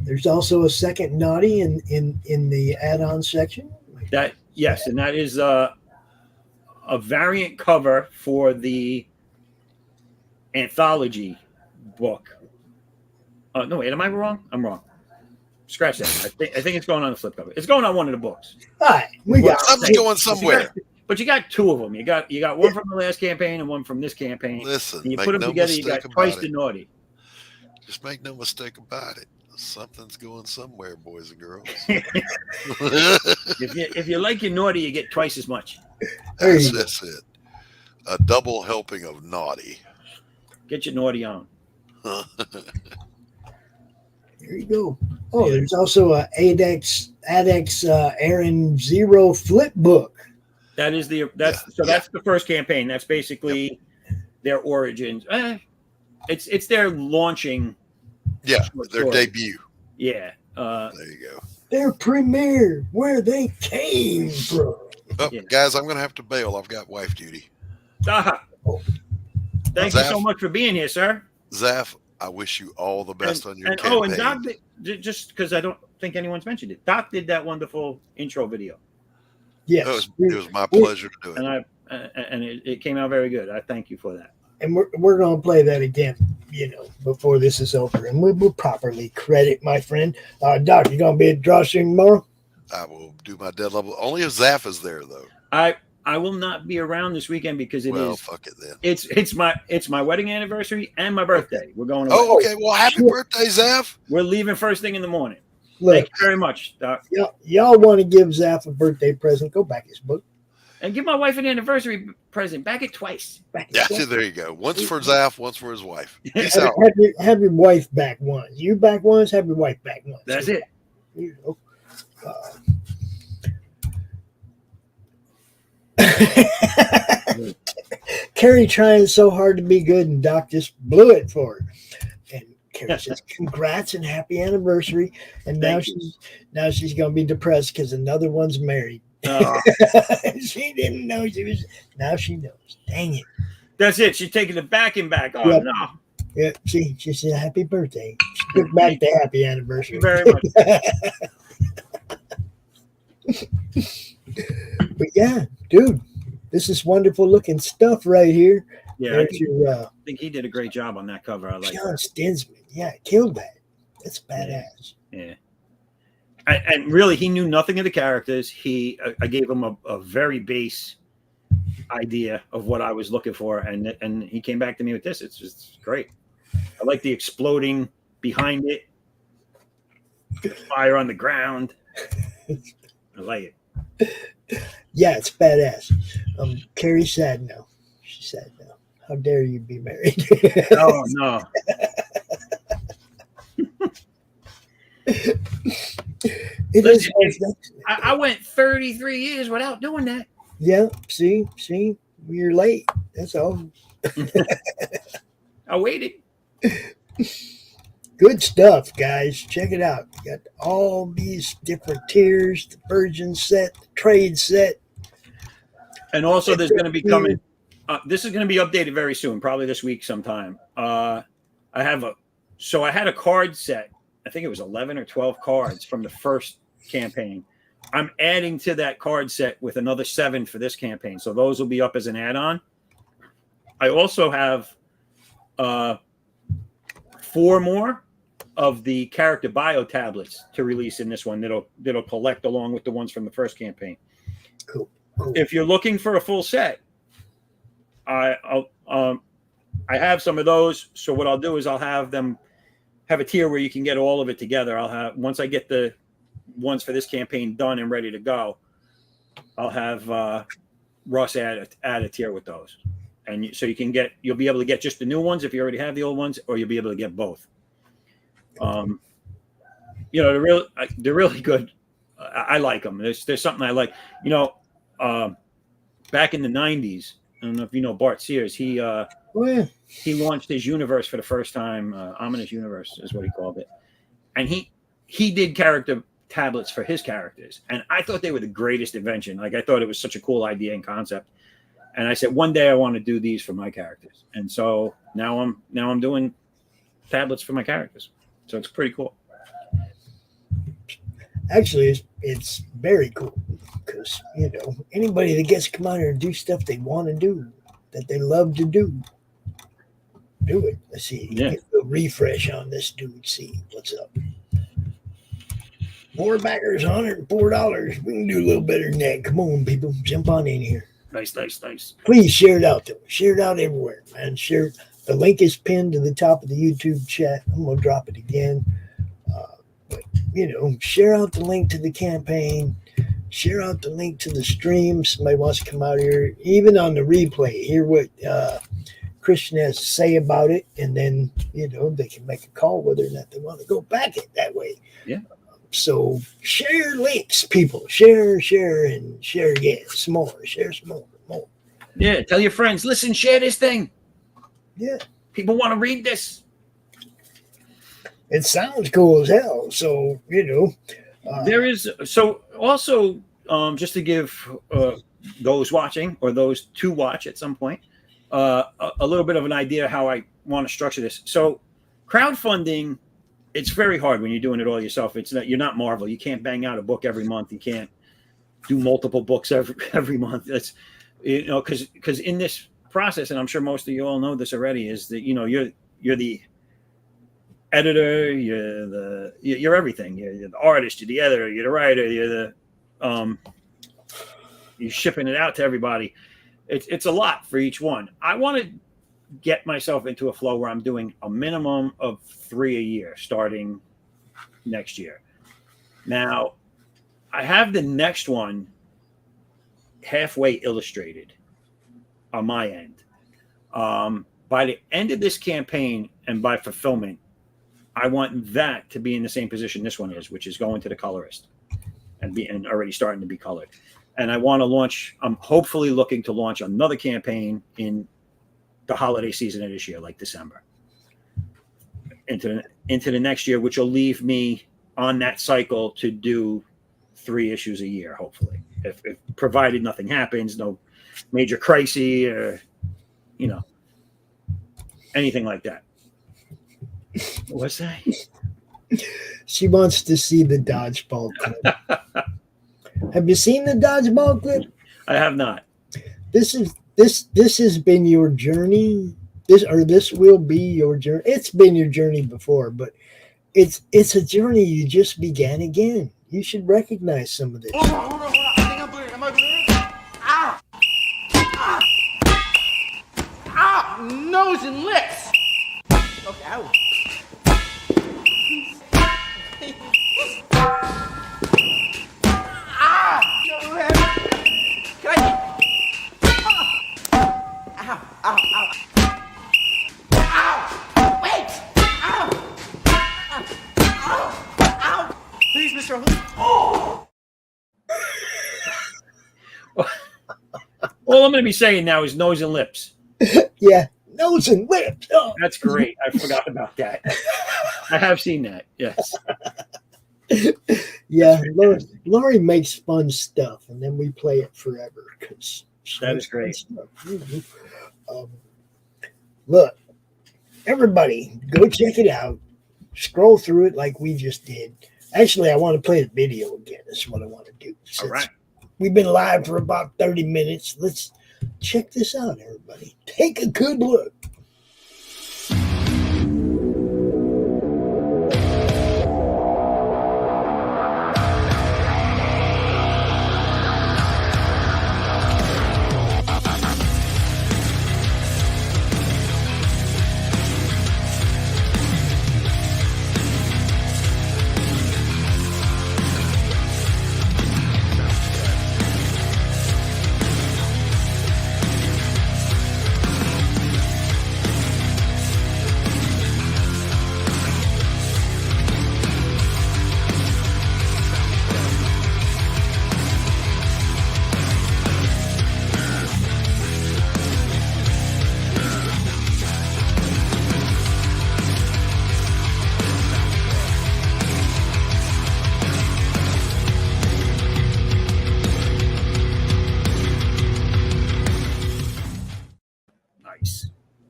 There's also a second naughty in the add-on section. That yes, and that is a variant cover for the anthology book. No, wait, am I wrong? I'm wrong. Scratch that. I think it's going on the flip cover. It's going on one of the books. All right, we got something's going somewhere. But you got 2 of them. You got one from the last campaign and one from this campaign. Listen, and you put them together, you got twice the naughty. Just make no mistake about it. Something's going somewhere, boys and girls. if you like your naughty, you get twice as much. That's it. A double helping of naughty. Get your naughty on. There you go. Oh, Yeah. there's also a ADDAX Aaron Zero flip book. That is that's the first campaign. That's basically their origins. It's their launching. Yeah, their story. debut. Yeah. There you go. Their premiere, where they came from. Oh, guys, I'm going to have to bail. I've got wife duty. Thank you so much for being here, sir. Zaff, I wish you all the best on your campaign. Oh, and Doc, just because I don't think anyone's mentioned it, Doc did that wonderful intro video. Yes. It was my pleasure to do it. And it came out very good. I thank you for that. And we're going to play that again, before this is over. And we'll properly credit my friend. Doc, you going to be at drawstring tomorrow? I will do my dead level. Only if Zaff is there, though. I will not be around this weekend because fuck it then. It's my wedding anniversary and my birthday. We're going away. Oh, okay. Well, happy birthday, Zaff. We're leaving first thing in the morning. Look, thank you very much, Doc. Y'all want to give Zaff a birthday present? Go back his book. And give my wife an anniversary present. Back it twice. There you go. Once for Zaff, once for his wife. Peace out. Have your wife back once. You back once, have your wife back once. That's it. You know. Carrie trying so hard to be good, and Doc just blew it for her. And Carrie says, "Congrats and happy anniversary." And now she's going to be depressed because another one's married. Oh. She didn't know she was. Now she knows. Dang it! That's it. She's taking it back and back. Oh no! Yeah. She said, "Happy birthday." She took back the happy anniversary. Thank you very much. But yeah, dude, this is wonderful looking stuff right here. Yeah, I think he did a great job on that cover. I like John Stinsman. Yeah, killed that. That's badass. Yeah. And really, he knew nothing of the characters. I gave him a very base idea of what I was looking for, and he came back to me with this. It's just great. I like the exploding behind it, fire on the ground. I like it. Yeah, it's badass. Carrie's sad now. She's sad now. How dare you be married? Oh no. I went 33 years without doing that. Yeah, see, you're late. That's all. I waited. Good stuff, guys. Check it out. You got all these different tiers, the virgin set, the trade set. And also there's going to be coming. This is going to be updated very soon, probably this week sometime. I had a card set. I think it was 11 or 12 cards from the first campaign. I'm adding to that card set with another 7 for this campaign. So those will be up as an add-on. I also have 4 more of the character bio tablets to release in this one that'll collect along with the ones from the first campaign. Cool. If you're looking for a full set, I have some of those. So what I'll do is I'll have a tier where you can get all of it together. Once I get the ones for this campaign done and ready to go, I'll have Russ add a tier with those, and so you'll be able to get just the new ones if you already have the old ones, or you'll be able to get both. They're really good. I like them. There's something I like. Back in the 90s, I don't know if you know Bart Sears. He launched his universe for the first time. Ominous Universe is what he called it, and he did character tablets for his characters, and I thought they were the greatest invention. Like, I thought it was such a cool idea and concept, and I said one day I want to do these for my characters, and so now I'm doing tablets for my characters. So it's pretty cool. Actually, it's very cool because anybody that gets to come out here and do stuff they want to do, that they love to do it. Let's see. Yeah. Get a refresh on this dude. See what's up. 4 backers, $104. We can do a little better than that. Come on, people, jump on in here. Nice. Please share it out, though. Share it out everywhere, man. Share. The link is pinned to the top of the YouTube chat. I'm gonna drop it again. Share out the link to the campaign. Share out the link to the stream. Somebody wants to come out here, even on the replay. Hear what Christian has to say about it, and then they can make a call whether or not they want to go back it that way. Yeah. So share links, people. Share, and share. Yeah, some more. Share some more. Yeah. Tell your friends. Listen, share this thing. Yeah. People want to read this. It sounds cool as hell. So there is also just to give those watching or those to watch at some point a little bit of an idea how I want to structure this. So crowdfunding. It's very hard when you're doing it all yourself. You're not Marvel. You can't bang out a book every month. You can't do multiple books every month. That's because in this process, and I'm sure most of you all know this already, is that you're the editor, you're everything. You're the artist, you're the editor, you're the writer, you're shipping it out to everybody. It's a lot for each one. I want to get myself into a flow where I'm doing a minimum of 3 a year starting next year. Now, I have the next one halfway illustrated on my end. By the end of this campaign and by fulfillment, I want that to be in the same position this one is, which is going to the colorist and already starting to be colored. And I want to launch, I'm hopefully looking to launch another campaign in the holiday season of this year, like December, into the next year, which will leave me on that cycle to do 3 issues a year, hopefully, if provided nothing happens, no major crisis or anything like that. What's that? She wants to see the dodgeball clip. Have you seen the dodgeball clip? I have not. This has been your journey. This will be your journey. It's been your journey before, but it's a journey you just began again. You should recognize some of this. Hold on. I think I'm bleeding. Am I bleeding? Ow! Ow! Nose and lips! Okay, ow. Can I... Ow! Ow! Wait! Ow! Ow! Please, Mr. Oh! All I'm going to be saying now is nose and lips. Yeah, nose and lips. Oh. That's great. I forgot about that. I have seen that. Yes. Yeah, Lori makes fun stuff, and then we play it forever because that is great. Look, everybody, go check it out. Scroll through it like we just did. Actually, I want to play the video again. That's what I want to do. All right. We've been live for about 30 minutes. Let's check this out, everybody. Take a good look.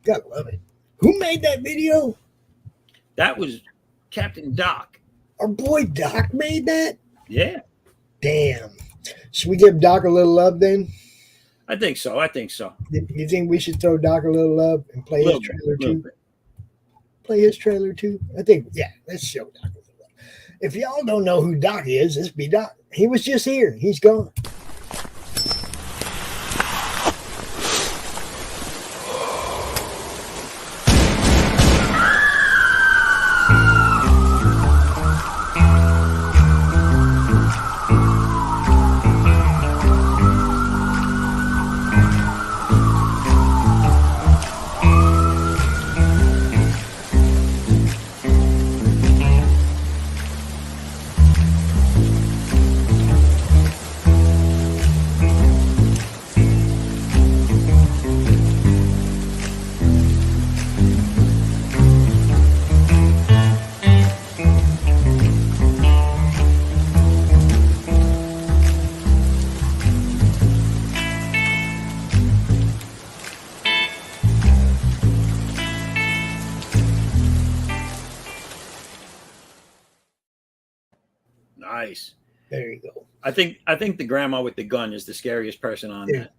Gotta love it. Who made that video? That was Captain Doc. Our boy Doc made that? Yeah. Damn. Should we give Doc a little love then? I think so. You think we should throw Doc a little love and play his trailer too? Play his trailer too? I think, yeah, let's show Doc a little love. If y'all don't know who Doc is, this be Doc. He was just here. He's gone. Nice. There you go. I think the grandma with the gun is the scariest person on Yeah. that.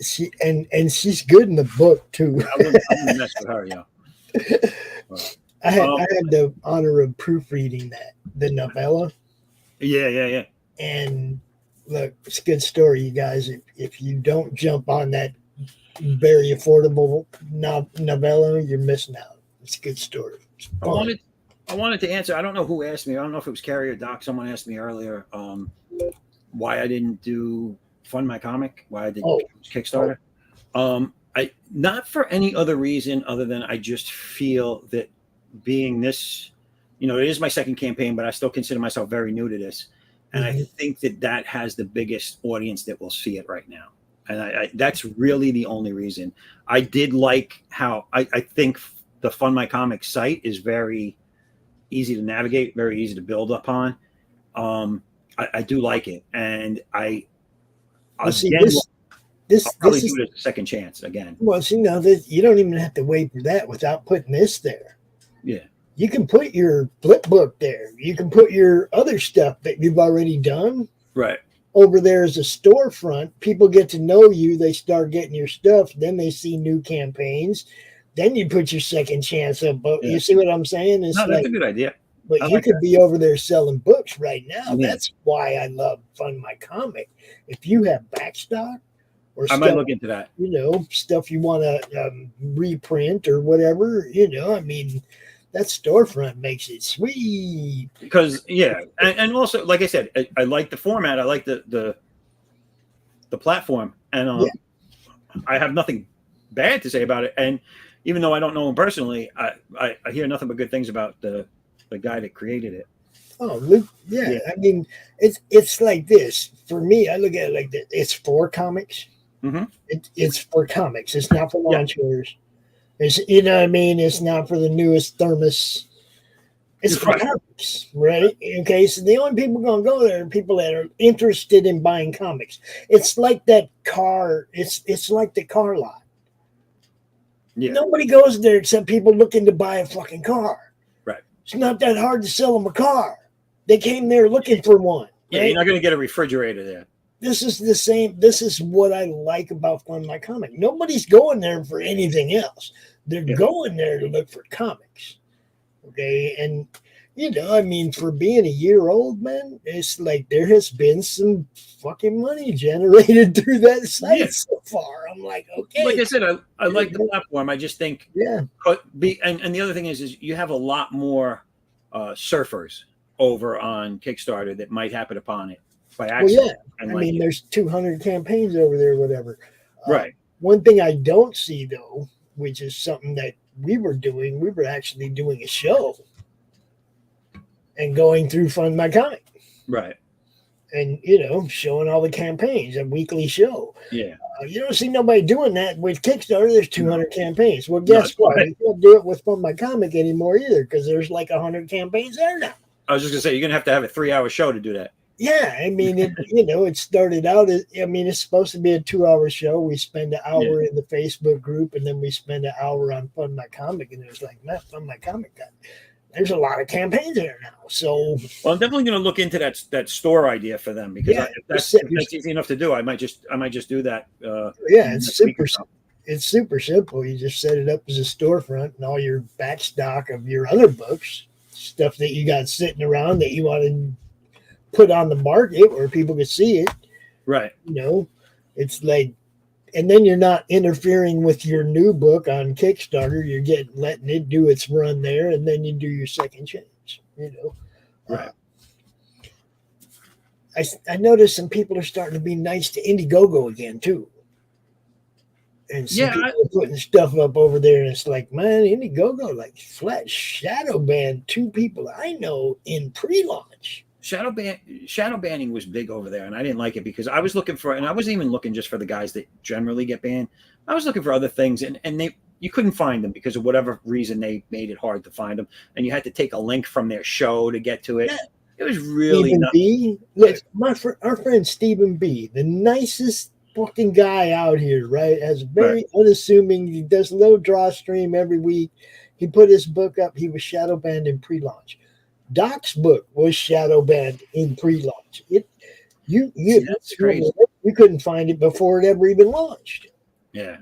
She and she's good in the book too. I wouldn't mess with her, yo. I had the honor of proofreading the novella. Yeah. And look, it's a good story, you guys. If you don't jump on that very affordable novella, you're missing out. It's a good story. It's fun. I wanted to answer. I don't know who asked me. I don't know if it was Carrie or Doc. Someone asked me earlier why I didn't do Fund My Comic, why I did Kickstarter. I not for any other reason other than I just feel that being this, it is my second campaign, but I still consider myself very new to this. And I think that has the biggest audience that will see it right now. And I that's really the only reason. I did like how I think the Fund My Comic site is very easy to navigate, very easy to build upon. I do like it. And I'll probably do it as a second chance again. Well, see, now that you don't even have to wait for that without putting this there. Yeah. You can put your flip book there. You can put your other stuff that you've already done right over there as a storefront. People get to know you. They start getting your stuff. Then they see new campaigns. Then you put your second chance up. But you see what I'm saying? It's that's a good idea. But you could be over there selling books right now. Yeah. That's why I love Fund My Comic. If you have backstock or I might look into that. Stuff you want to reprint or whatever, I mean, that storefront makes it sweet. Because and also, like I said, I like the format. I like the platform, and I have nothing bad to say about it. And even though I don't know him personally, I hear nothing but good things about the guy that created it. Oh, Luke, yeah. I mean, it's like this. For me, I look at it like this. It's for comics. Mm-hmm. It's for comics. It's not for launchers. It's, what I mean? It's not for the newest thermos. It's for comics, right? Okay, so the only people going to go there are people that are interested in buying comics. It's like that car. It's like the car lot. Yeah. Nobody goes there except people looking to buy a fucking car. Right. It's not that hard to sell them a car. They came there looking for one. Yeah, right? You're not going to get a refrigerator there. This is the same. This is what I like about Fund My Comic. Nobody's going there for anything else. They're going there to look for comics. Okay. And, I mean, for being a year old, man, it's like there has been some fucking money generated through that site so far. I'm like, okay. Like I said, I like the platform. I just think, and the other thing is you have a lot more surfers over on Kickstarter that might happen upon it by accident. I mean, there's 200 campaigns over there, whatever. Right. One thing I don't see, though, which is something that we were actually doing a show and going through Fund My Comic. Right. And, showing all the campaigns, a weekly show. Yeah. You don't see nobody doing that with Kickstarter. There's 200 campaigns. Well, guess what? You can't do it with Fund My Comic anymore either because there's like 100 campaigns there now. I was just going to say, you're going to have a 3-hour show to do that. Yeah, I mean, it started out. It's supposed to be a 2-hour show. We spend an hour in the Facebook group, and then we spend an hour on Fund My Comic. And it was like, man, Fund My Comic. There's a lot of campaigns there now. So, well, I'm definitely going to look into that store idea for them because if that's easy enough to do, I might just do that. It's super simple. You just set it up as a storefront, and all your back stock of your other books, stuff that you got sitting around that you want to put on the market where people can see it. Right. It's like, and then you're not interfering with your new book on Kickstarter. You're letting it do its run there, and then you do your second change. Right. I noticed some people are starting to be nice to Indiegogo again too. And some people are putting stuff up over there, and it's like, man, Indiegogo, like flat shadow banned 2 people I know in pre-launch. Shadow banning was big over there, and I didn't like it because I was looking for, and I wasn't even looking just for the guys that generally get banned. I was looking for other things, and you couldn't find them because of whatever reason they made it hard to find them, and you had to take a link from their show to get to it. Yeah. It was really Stephen B. Look, our friend Stephen B., the nicest fucking guy out here, right? Has very unassuming. He does a little draw stream every week. He put his book up. He was shadow banned in pre-launch. Doc's book was shadow banned in pre-launch. See, that's crazy. You couldn't find it before it ever even launched. Yeah.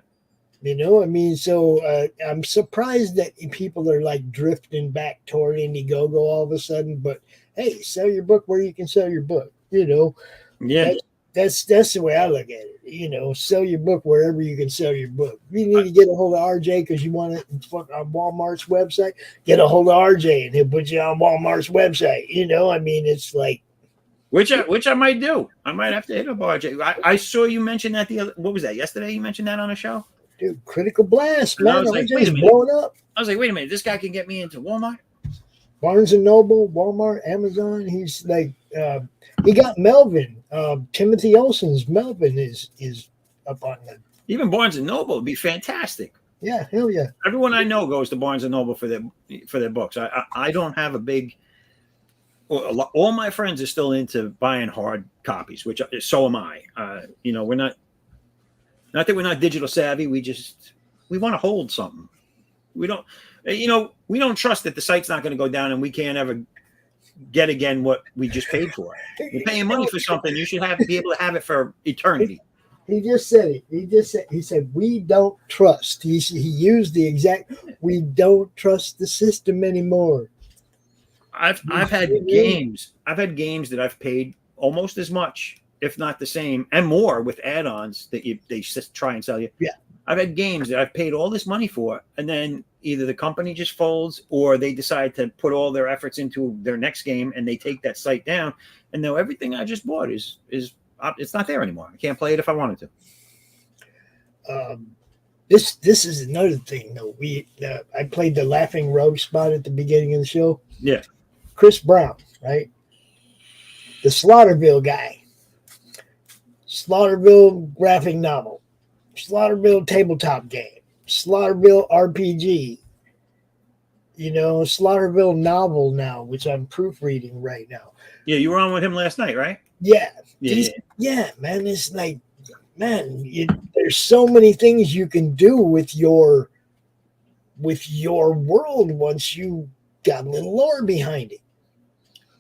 You know, I mean, so I'm surprised that people are like drifting back toward Indiegogo all of a sudden. But hey, sell your book where you can sell your book. You know, Yeah. that's the way I look at it. You know, sell your book wherever you can sell your book. You need to get a hold of RJ because you want it on Walmart's website. Get a hold of RJ and he'll put you on Walmart's website. You know, I mean, it's like which I might do. I might have to hit up RJ. I saw you mention that what was that yesterday? You mentioned that on a show. Dude, Critical Blast, And I man. was like, RJ's wait a minute. blowing up. I was like, wait a minute, this guy can get me into Walmart. Barnes and Noble, Walmart, Amazon. He's like, he got Melvin. Timothy Olsen's Melvin is up on the. Even Barnes and Noble would be fantastic. Yeah, hell yeah. Everyone I know goes to Barnes and Noble for their books. I don't have a big. All my friends are still into buying hard copies, which so am I. You know, we're not that we're not digital savvy. We want to hold something. We don't trust that the site's not going to go down and we can't ever get again what we just paid for. You're paying money for something. You should be able to have it for eternity. He just said it. He said, we don't trust. He used the exact, we don't trust the system anymore. I've had games that I've paid almost as much, if not the same, and more with add-ons that they just try and sell you. Yeah. I've had games that I've paid all this money for, and then either the company just folds or they decide to put all their efforts into their next game and they take that site down. And now everything I just bought is it's not there anymore. I can't play it if I wanted to. This is another thing though. I played the Laughing Rogue spot at the beginning of the show. Yeah. Chris Brown, right? The Slaughterville guy. Slaughterville graphic novel. Slaughterville tabletop game. Slaughterville RPG. You know, Slaughterville novel now, which I'm proofreading right now. Yeah, you were on with him last night, right? Yeah. Yeah, man. It's like, man, there's so many things you can do with your world once you got a little lore behind it.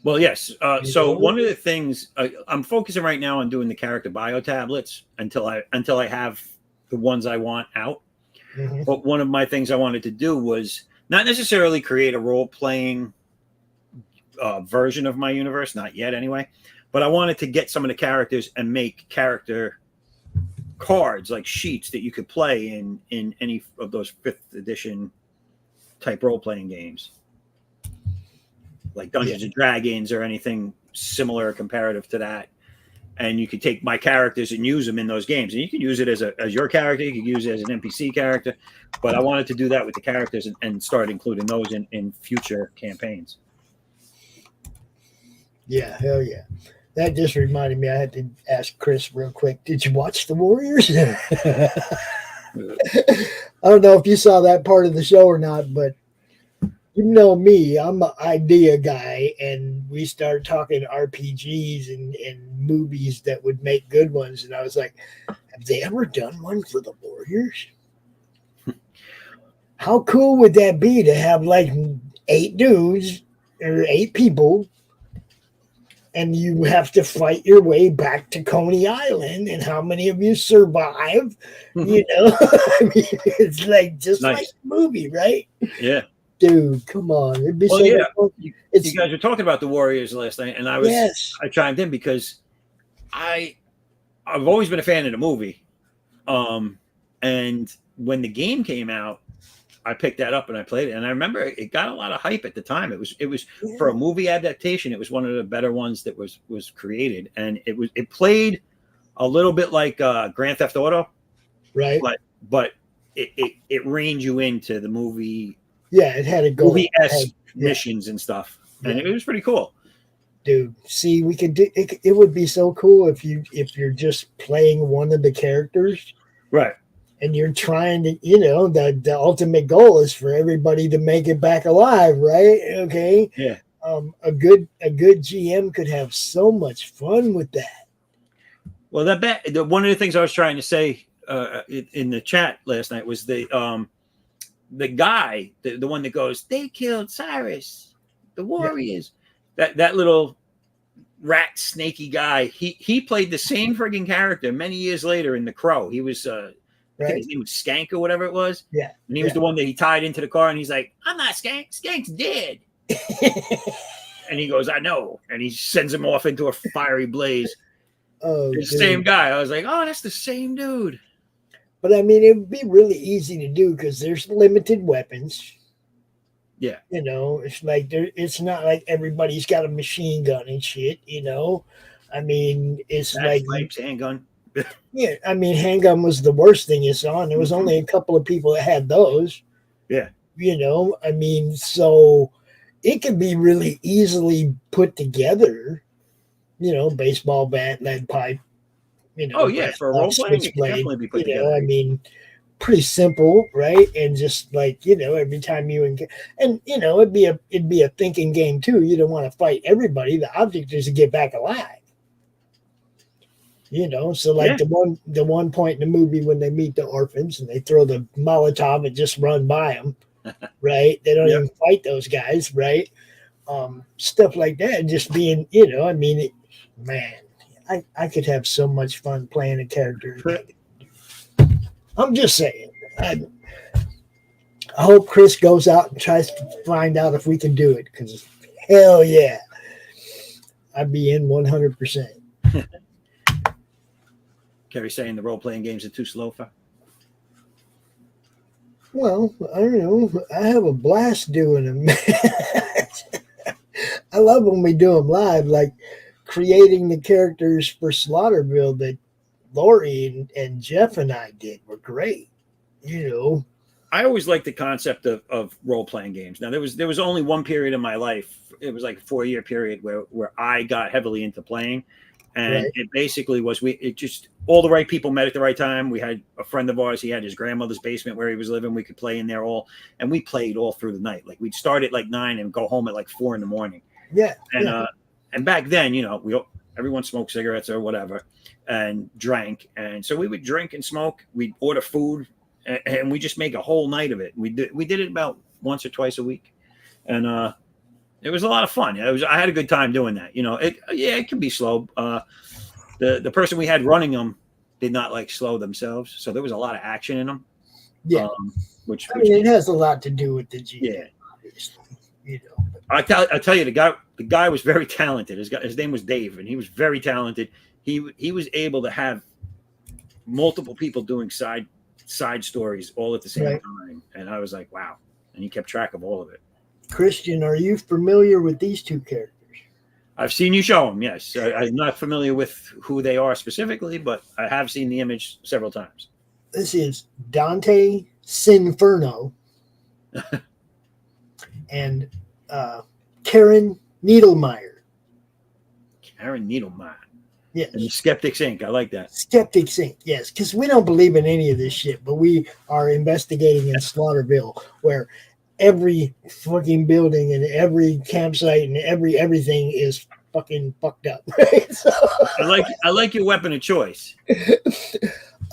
Well, yes. So one of the things I'm focusing right now on doing the character bio tablets until I have the ones I want out. Mm-hmm. But one of my things I wanted to do was not necessarily create a role-playing version of my universe, not yet anyway, but I wanted to get some of the characters and make character cards, like sheets that you could play in any of those 5th edition type role-playing games, like Dungeons and Dragons or anything similar or comparative to that. And you could take my characters and use them in those games. And you can use it as your character. You can use it as an NPC character. But I wanted to do that with the characters and start including those in future campaigns. Yeah, hell yeah. That just reminded me, I had to ask Chris real quick. Did you watch The Warriors? I don't know if you saw that part of the show or not, but you know me, I'm an idea guy, and we started talking RPGs and movies that would make good ones. And I was like, have they ever done one for the Warriors? How cool would that be to have like 8 dudes or 8 people, and you have to fight your way back to Coney Island, and how many of you survive? You know, I mean, it's like just like a movie, right? Yeah. Dude, come on. It'd be you guys were talking about the Warriors last night, and I chimed in because I've always been a fan of the movie. And when the game came out, I picked that up and I played it. And I remember it got a lot of hype at the time. It was for a movie adaptation, it was one of the better ones that was created. And it played a little bit like Grand Theft Auto. Right. But it reined you into the movie. Yeah, it had a goal. Movie-esque missions and stuff, and it was pretty cool. Dude, see, we could do it. It would be so cool if you're just playing one of the characters, right? And you're trying to, the ultimate goal is for everybody to make it back alive, right? Okay. Yeah. A good GM could have so much fun with that. Well, one of the things I was trying to say in the chat last night was the guy, the one that goes, they killed Cyrus, the Warriors. that little rat snaky guy. He played the same frigging character many years later in The Crow. He was I think his name was Skank or whatever it was. Yeah. And he was the one that he tied into the car, and he's like, "I'm not Skank. Skank's dead." And he goes, "I know." And he sends him off into a fiery blaze. Oh, it's the same guy. I was like, "Oh, that's the same dude." But I mean, it would be really easy to do because there's limited weapons. Yeah. You know, it's like it's not like everybody's got a machine gun and shit, you know. I mean, it's like pipes, handgun. Yeah, I mean, handgun was the worst thing you saw, and there was only a couple of people that had those. Yeah. You know, I mean, so it can be really easily put together, you know, baseball bat, lead pipe, you know. Oh, yeah, for a role playing, it can definitely be put together. I mean, pretty simple, right? And just like, you know, every time you and you know, it'd be a thinking game too. You don't want to fight everybody. The object is to get back alive. You know, so like the one point in the movie when they meet the orphans and they throw the Molotov and just run by them, right? They don't even fight those guys, right? Stuff like that. Just being, you know, I mean, man, I could have so much fun playing a character. I'm just saying. I hope Chris goes out and tries to find out if we can do it, because hell yeah, I'd be in 100%. Kerry's saying the role-playing games are too slow for. Well, I don't know. I have a blast doing them. I love when we do them live, like creating the characters for Slaughterville that Lori and Jeff and I did were great. You know, I always liked the concept of role-playing games. Now, there was only one period in my life. It was like a 4-year period where I got heavily into playing. And it basically was just all the right people met at the right time. We had a friend of ours. He had his grandmother's basement where he was living. We could play in there and we played all through the night. Like we'd start at like 9 and go home at like 4 a.m. Yeah. And back then, you know, everyone smoked cigarettes or whatever and drank. And so we would drink and smoke. We'd order food and we just make a whole night of it. We did it about once or twice a week. And, it was a lot of fun. I had a good time doing that. You know, it can be slow. The person we had running them did not like slow themselves, so there was a lot of action in them. Yeah, which it has a lot to do with the GM. Yeah, obviously. You know, I tell you, the guy was very talented. His name was Dave, and he was very talented. He was able to have multiple people doing side stories all at the same time, and I was like, wow. And he kept track of all of it. Christian, are you familiar with these two characters? I've seen you show them, yes. I'm not familiar with who they are specifically, but I have seen the image several times. This is Dante Sinferno and Karen Needlemeyer. Karen Needlemeyer. Yes. And Skeptics Inc. I like that. Skeptics Inc. Yes, because we don't believe in any of this shit, but we are investigating in Slaughterville, where every fucking building and every campsite and everything is fucking fucked up. Right? So, I like your weapon of choice.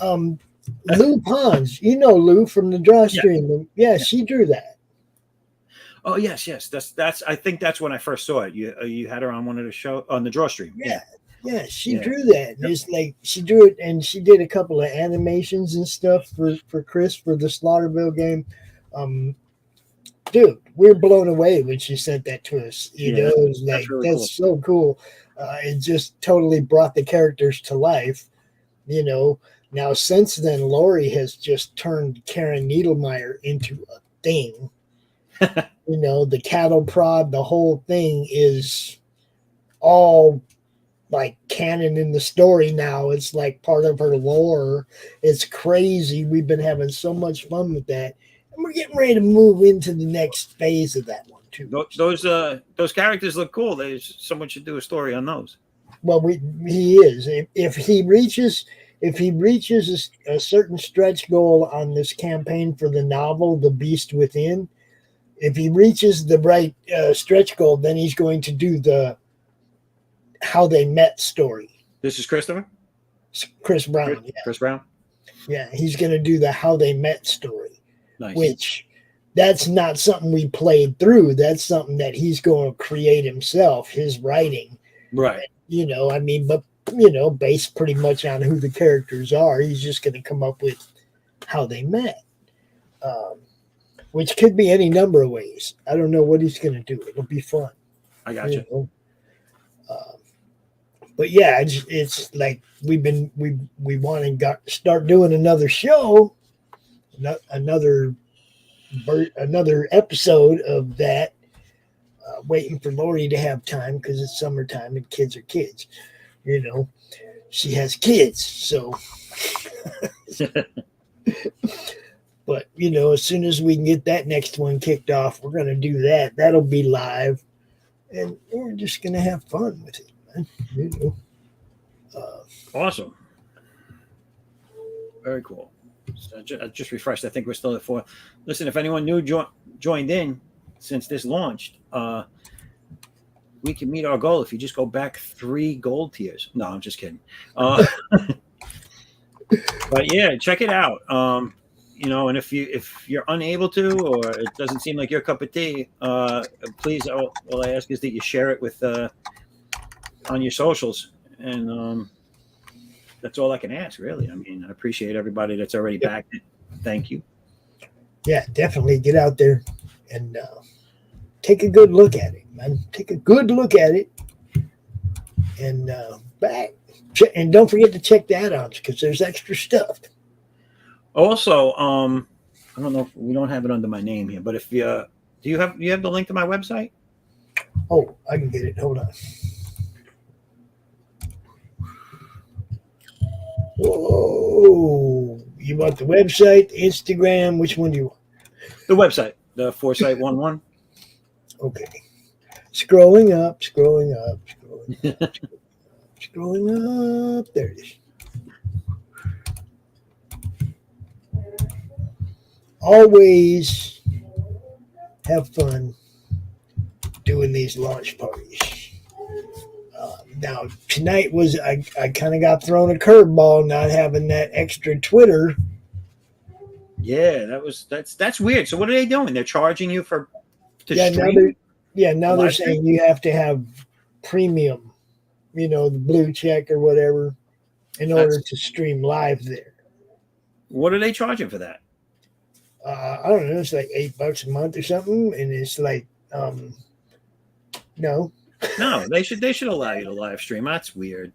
Lou Pons, you know Lou from the drawstream. Yeah, she drew that. Oh yes. That's. I think that's when I first saw it. You had her on one of the show on the drawstream. Yeah, she drew that. Yep. It's like she drew it, and she did a couple of animations and stuff for Chris for the Slaughterville game. Dude, we're blown away when she sent that to us. You know, it was like that's so cool. It just totally brought the characters to life. You know, now since then, Lori has just turned Karen Needlemeyer into a thing. You know, the cattle prod, the whole thing is all like canon in the story now. It's like part of her lore. It's crazy. We've been having so much fun with that. And we're getting ready to move into the next phase of that one too. Those characters look cool. Someone should do a story on those. Well, he is. If he reaches a certain stretch goal on this campaign for the novel, The Beast Within, if he reaches the right stretch goal, then he's going to do the how they met story. This is Christopher? Chris Brown. Chris Brown? Yeah, he's going to do the how they met story. Nice. Which that's not something we played through. That's something that he's going to create himself, his writing. Right. You know, I mean, but, based pretty much on who the characters are, he's just going to come up with how they met, which could be any number of ways. I don't know what he's going to do. It'll be fun. I got you. Know? But yeah, it's like we want to start doing another show, another episode of that. Waiting for Lori to have time because it's summertime and kids are kids. She has kids, so. But as soon as we can get that next one kicked off, we're gonna do that. That'll be live, and we're just gonna have fun with it, man. Awesome. Very cool. So I just refreshed. I think we're still at 4. Listen, if anyone new joined in since this launched, we can meet our goal if you just go back 3 gold tiers. No, I'm just kidding. But yeah, check it out. And if you're unable to, or it doesn't seem like your cup of tea, please, all I ask is that you share it with on your socials, and that's all I can ask, really. I mean, I appreciate everybody that's already backed it. Thank you. Yeah, definitely get out there and take a good look at it, man. Take a good look at it, and and don't forget to check the add-ons because there's extra stuff. Also, I don't know if we don't have it under my name here, but if you do you have the link to my website? Oh, I can get it. Hold on. Whoa! You want the website, Instagram? Which one do you want? The website, the Foresight 11. Okay. Scrolling up. There it is. Always have fun doing these launch parties. Now tonight I kind of got thrown a curveball not having that extra Twitter. Yeah, that's weird. So what are they doing? They're charging you to stream? Now they're saying you have to have premium, the blue check or whatever, in order to stream live there. What are they charging for that? I don't know. It's like $8 a month or something, and it's like, no. No, they should allow you to live stream. That's weird.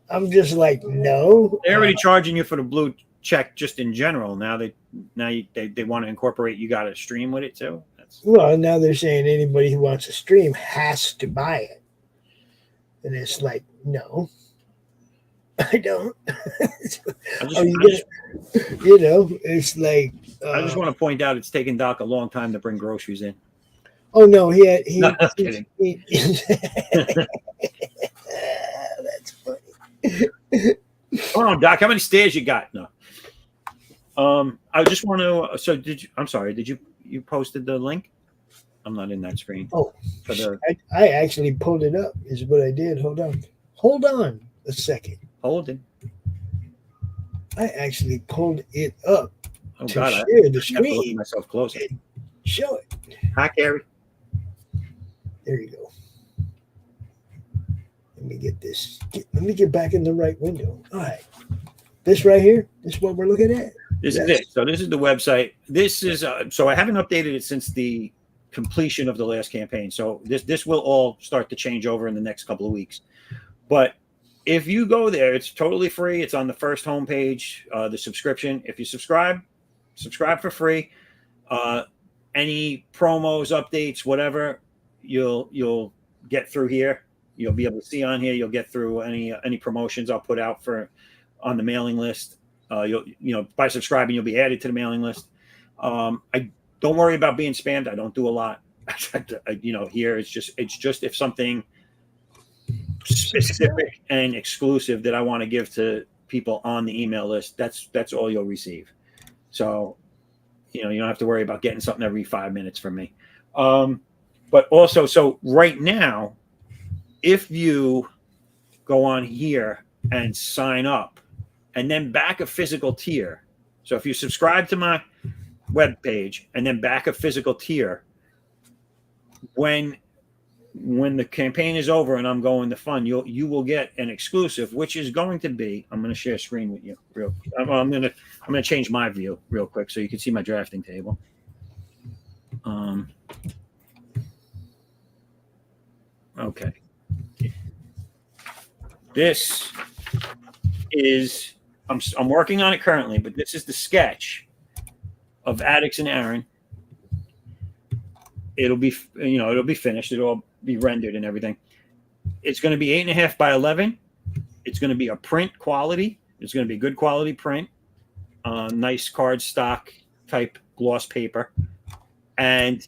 I'm just like, no. They're already charging you for the blue check just in general. Now they want to incorporate. You got to stream with it too. Well, now they're saying anybody who wants to stream has to buy it, and it's like, no, I don't. It's like. I just want to point out it's taken Doc a long time to bring groceries in. Oh no, he no, that's kidding. That's funny. Hold on, Doc. How many stairs you got? No. I just want to. So I'm sorry. Did you posted the link? I'm not in that screen. Oh, I actually pulled it up. Is what I did. Hold on a second. Hold it. I actually pulled it up to God, share the I have to look screen. at myself closer. Show it. Hi, Carrie. There you go. Let me get this. Let me get back in the right window. All right. This right here. This is what we're looking at. This is it. So this is the website. This is so I haven't updated it since the completion of the last campaign. So this will all start to change over in the next couple of weeks. But if you go there, it's totally free. It's on the first homepage, the subscription. If you subscribe for free. Any promos, updates, whatever, you'll get through here. You'll be able to see on here. You'll get through any promotions I'll put out on the mailing list. By subscribing, you'll be added to the mailing list. I don't worry about being spammed. I don't do a lot. Here it's just if something specific and exclusive that I want to give to people on the email list, that's all you'll receive. So, you don't have to worry about getting something every 5 minutes from me. But also, so right now, if you go on here and sign up and then back a physical tier. So if you subscribe to my web page and then back a physical tier, when the campaign is over and I'm going to fund, you will get an exclusive, which is going to be, I'm going to share a screen with you real. I'm going to change my view real quick so you can see my drafting table. Okay. This is, I'm working on it currently, but this is the sketch of ADDAX and Aaron. It'll be finished. It'll be rendered and everything. It's going to be 8.5 by 11. It's going to be a print quality. It's going to be good quality print, nice cardstock type gloss paper. And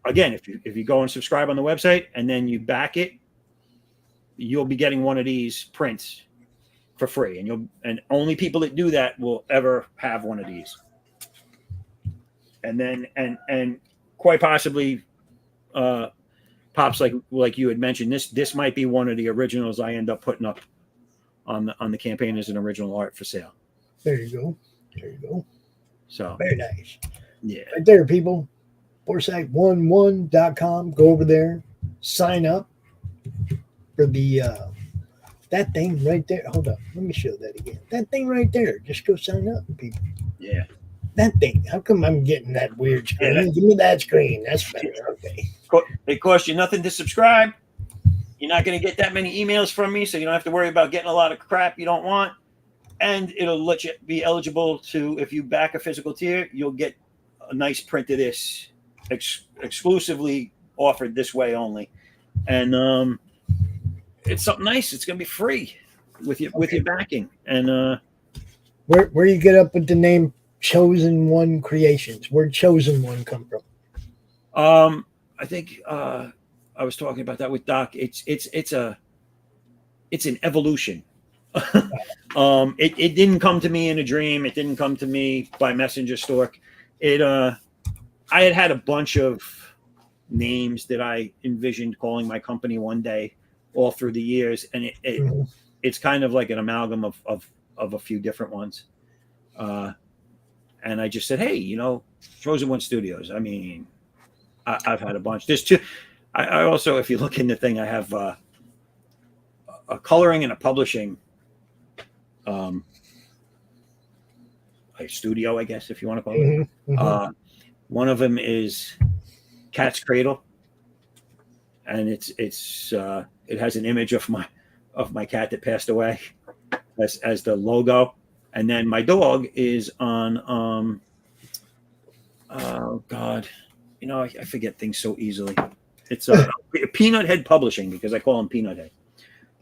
again, if you go and subscribe on the website and then you back it, you'll be getting one of these prints for free, and only people that do that will ever have one of these. And then and quite possibly, Pops, like you had mentioned, this might be one of the originals I end up putting up on the campaign as an original art for sale. There you go. There you go. So very nice. Yeah. Right there, people. Foresight11.com. Go over there. Sign up for the that thing right there. Hold up. Let me show that again. That thing right there. Just go sign up, people. Yeah. That thing. How come I'm getting that weird screen? Yeah, Give me that screen. That's better. Okay. It costs you nothing to subscribe. You're not going to get that many emails from me, so you don't have to worry about getting a lot of crap you don't want. And it'll let you be eligible to, if you back a physical tier, you'll get a nice print of this exclusively offered this way only. And it's something nice. It's going to be free with your backing. And where you get up with the name Chosen One Creations? Where'd Chosen One come from? I think I was talking about that with Doc. It's an evolution. It didn't come to me in a dream. It didn't come to me by messenger stork. I had a bunch of names that I envisioned calling my company one day, all through the years, and it's kind of like an amalgam of a few different ones. And I just said, hey, Chosen One Studios. I mean, I've had a bunch. There's two. I also, if you look in the thing, I have a coloring and a publishing a studio, I guess, if you want to call it. One of them is Cat's Cradle, and it has an image of my cat that passed away as the logo, and then my dog is on oh God, I forget things so easily. It's Peanut Head Publishing, because I call him Peanut Head.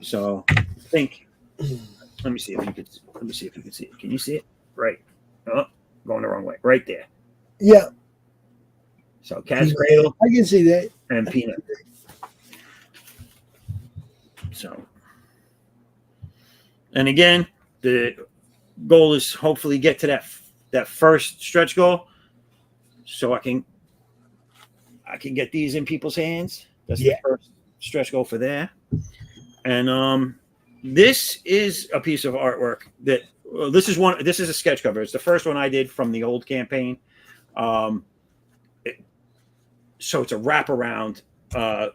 So I think, let me see if you can see it. Can you see it? Right. Oh, going the wrong way. Right there. Yeah. So Cat's Cradle. I can see that. And Peanut. So, and again, the goal is hopefully get to that first stretch goal, so I can get these in people's hands. That's the first stretch goal for there. And this is a piece of artwork that this is a sketch cover. It's the first one I did from the old campaign. So it's a wraparound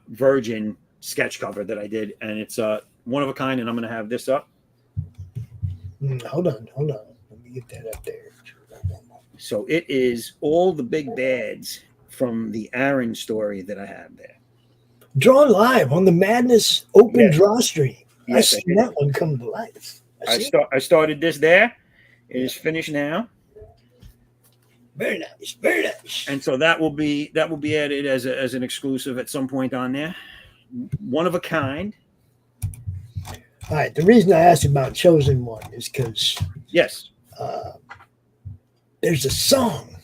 virgin sketch cover that I did, and it's one of a kind, and I'm going to have this up. Hold on. Let me get that up there. So it is all the big bads from the Aaron story that I have there. Drawn live on the Madness Open Draw Stream. Yes, I seen that one come to life. I started this there. It is finished now. Very nice, very nice. And so that will be added as an exclusive at some point on there. One of a kind. All right. The reason I asked about Chosen One is because there's a song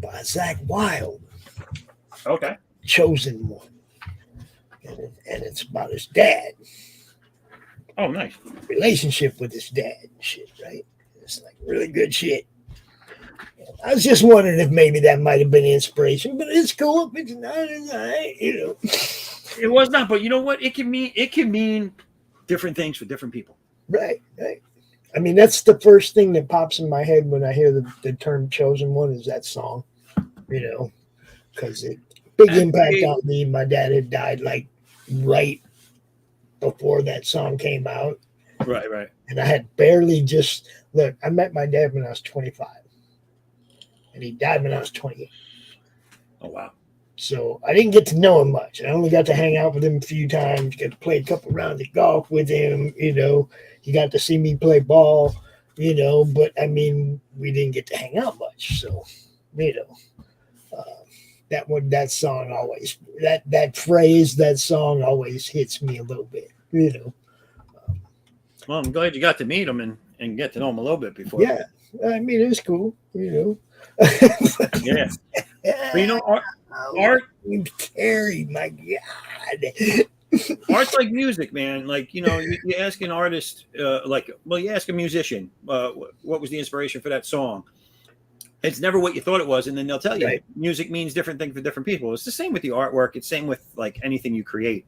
by Zakk Wylde. Okay. Chosen One, and it's about his dad. Oh, nice. Relationship with his dad and shit, right? It's like really good shit. I was just wondering if maybe that might have been inspiration, but it's cool. If it's not, it's all right, It was not, but you know what? It can mean different things for different people. Right. I mean, that's the first thing that pops in my head when I hear the term "chosen one" is that song. Because it big And impact on me. My dad had died like right before that song came out, right. and I had barely just look. I met my dad when I was 25, and he died when I was 28. Oh wow. So I didn't get to know him much. I only got to hang out with him a few times, got to play a couple rounds of golf with him, He got to see me play ball, but I mean, we didn't get to hang out much. So, uh, that song always, that phrase, that song always hits me a little bit. Well, I'm glad you got to meet him and get to know him a little bit before. Yeah. I mean, it's cool. Yeah. But art, Carrie, my God. art's like music, man. Like, you ask an artist, you ask a musician, what was the inspiration for that song? It's never what you thought it was, and then they'll tell you Right. music means different things for different people. It's the same with the artwork. It's the same with like anything you create.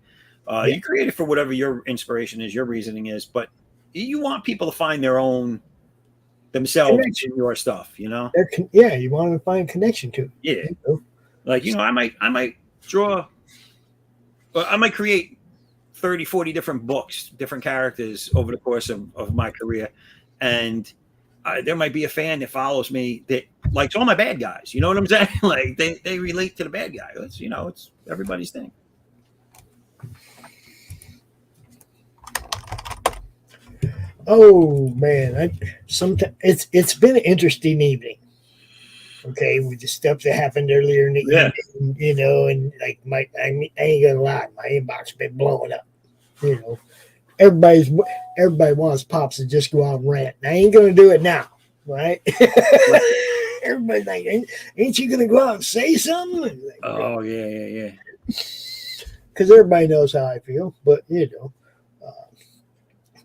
Yeah. You create it for whatever your inspiration is, your reasoning is, but you want people to find their own themselves Connection. in your stuff, You want to find connection to it. Yeah. Like, I might draw, I might create 30, 40 different books, different characters over the course of my career. And there might be a fan that follows me that likes all my bad guys. You know what I'm saying? Like they relate to the bad guy. It's everybody's thing. Oh man, sometimes it's been an interesting evening. Okay, with the stuff that happened earlier in the evening, and like I ain't gonna lie, my inbox been blowing up. Everybody wants Pops to just go out and rant. I ain't gonna do it now, right? Everybody's like, ain't you gonna go out and say something? Like, oh yeah. Because everybody knows how I feel, but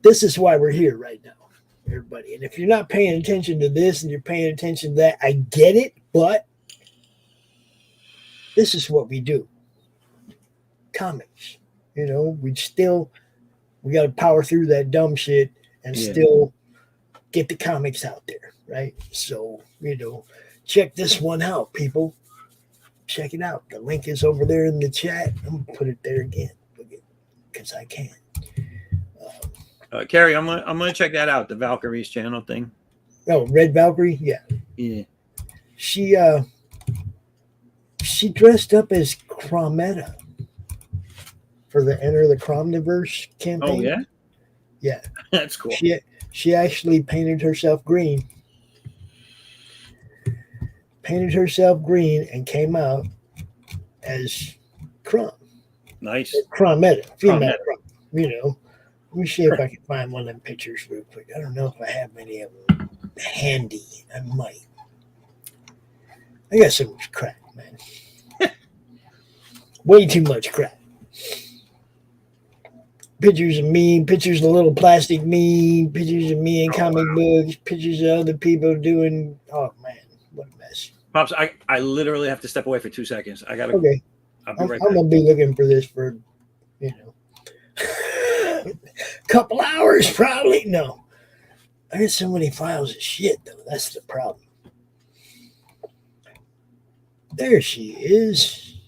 this is why we're here right now, everybody. And if you're not paying attention to this and you're paying attention to that, I get it, but this is what we do. Comics. We got to power through that dumb shit and still get the comics out there, right? So, check this one out, people. Check it out. The link is over there in the chat. I'm going to put it there again because I can. Carrie, I'm gonna check that out. The Valkyrie's channel thing. Oh, Red Valkyrie, yeah. She dressed up as Crometta for the Enter the Cromniverse campaign. Oh yeah, yeah, that's cool. She actually painted herself green. And came out as Crom. Nice. Crometta, female Crom. Let me see if I can find one of them pictures real quick. I don't know if I have many of them handy. I might. I got so much crap, man. Way too much crap. Pictures of me, pictures of little plastic me, pictures of me in comic books, pictures of other people doing. Oh, man. What a mess. Pops, I literally have to step away for 2 seconds. I got to. Okay. I'll be right I'm back. going to be looking for this for, couple hours probably. No, I got so many files of shit though. That's the problem. There she is.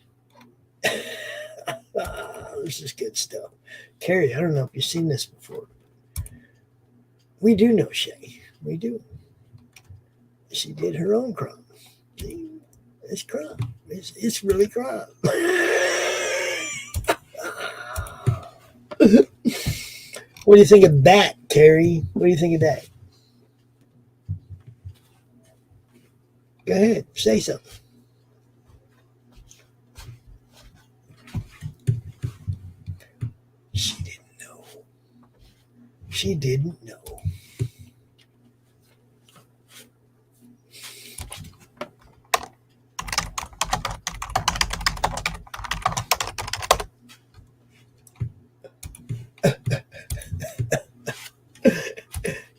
This is good stuff. Carrie, I don't know if you've seen this before. We do know Shay. We do. She did her own crime. See, it's crime. It's really crime. What do you think of that, Carrie? What do you think of that? Go ahead, say something. She didn't know. She didn't know.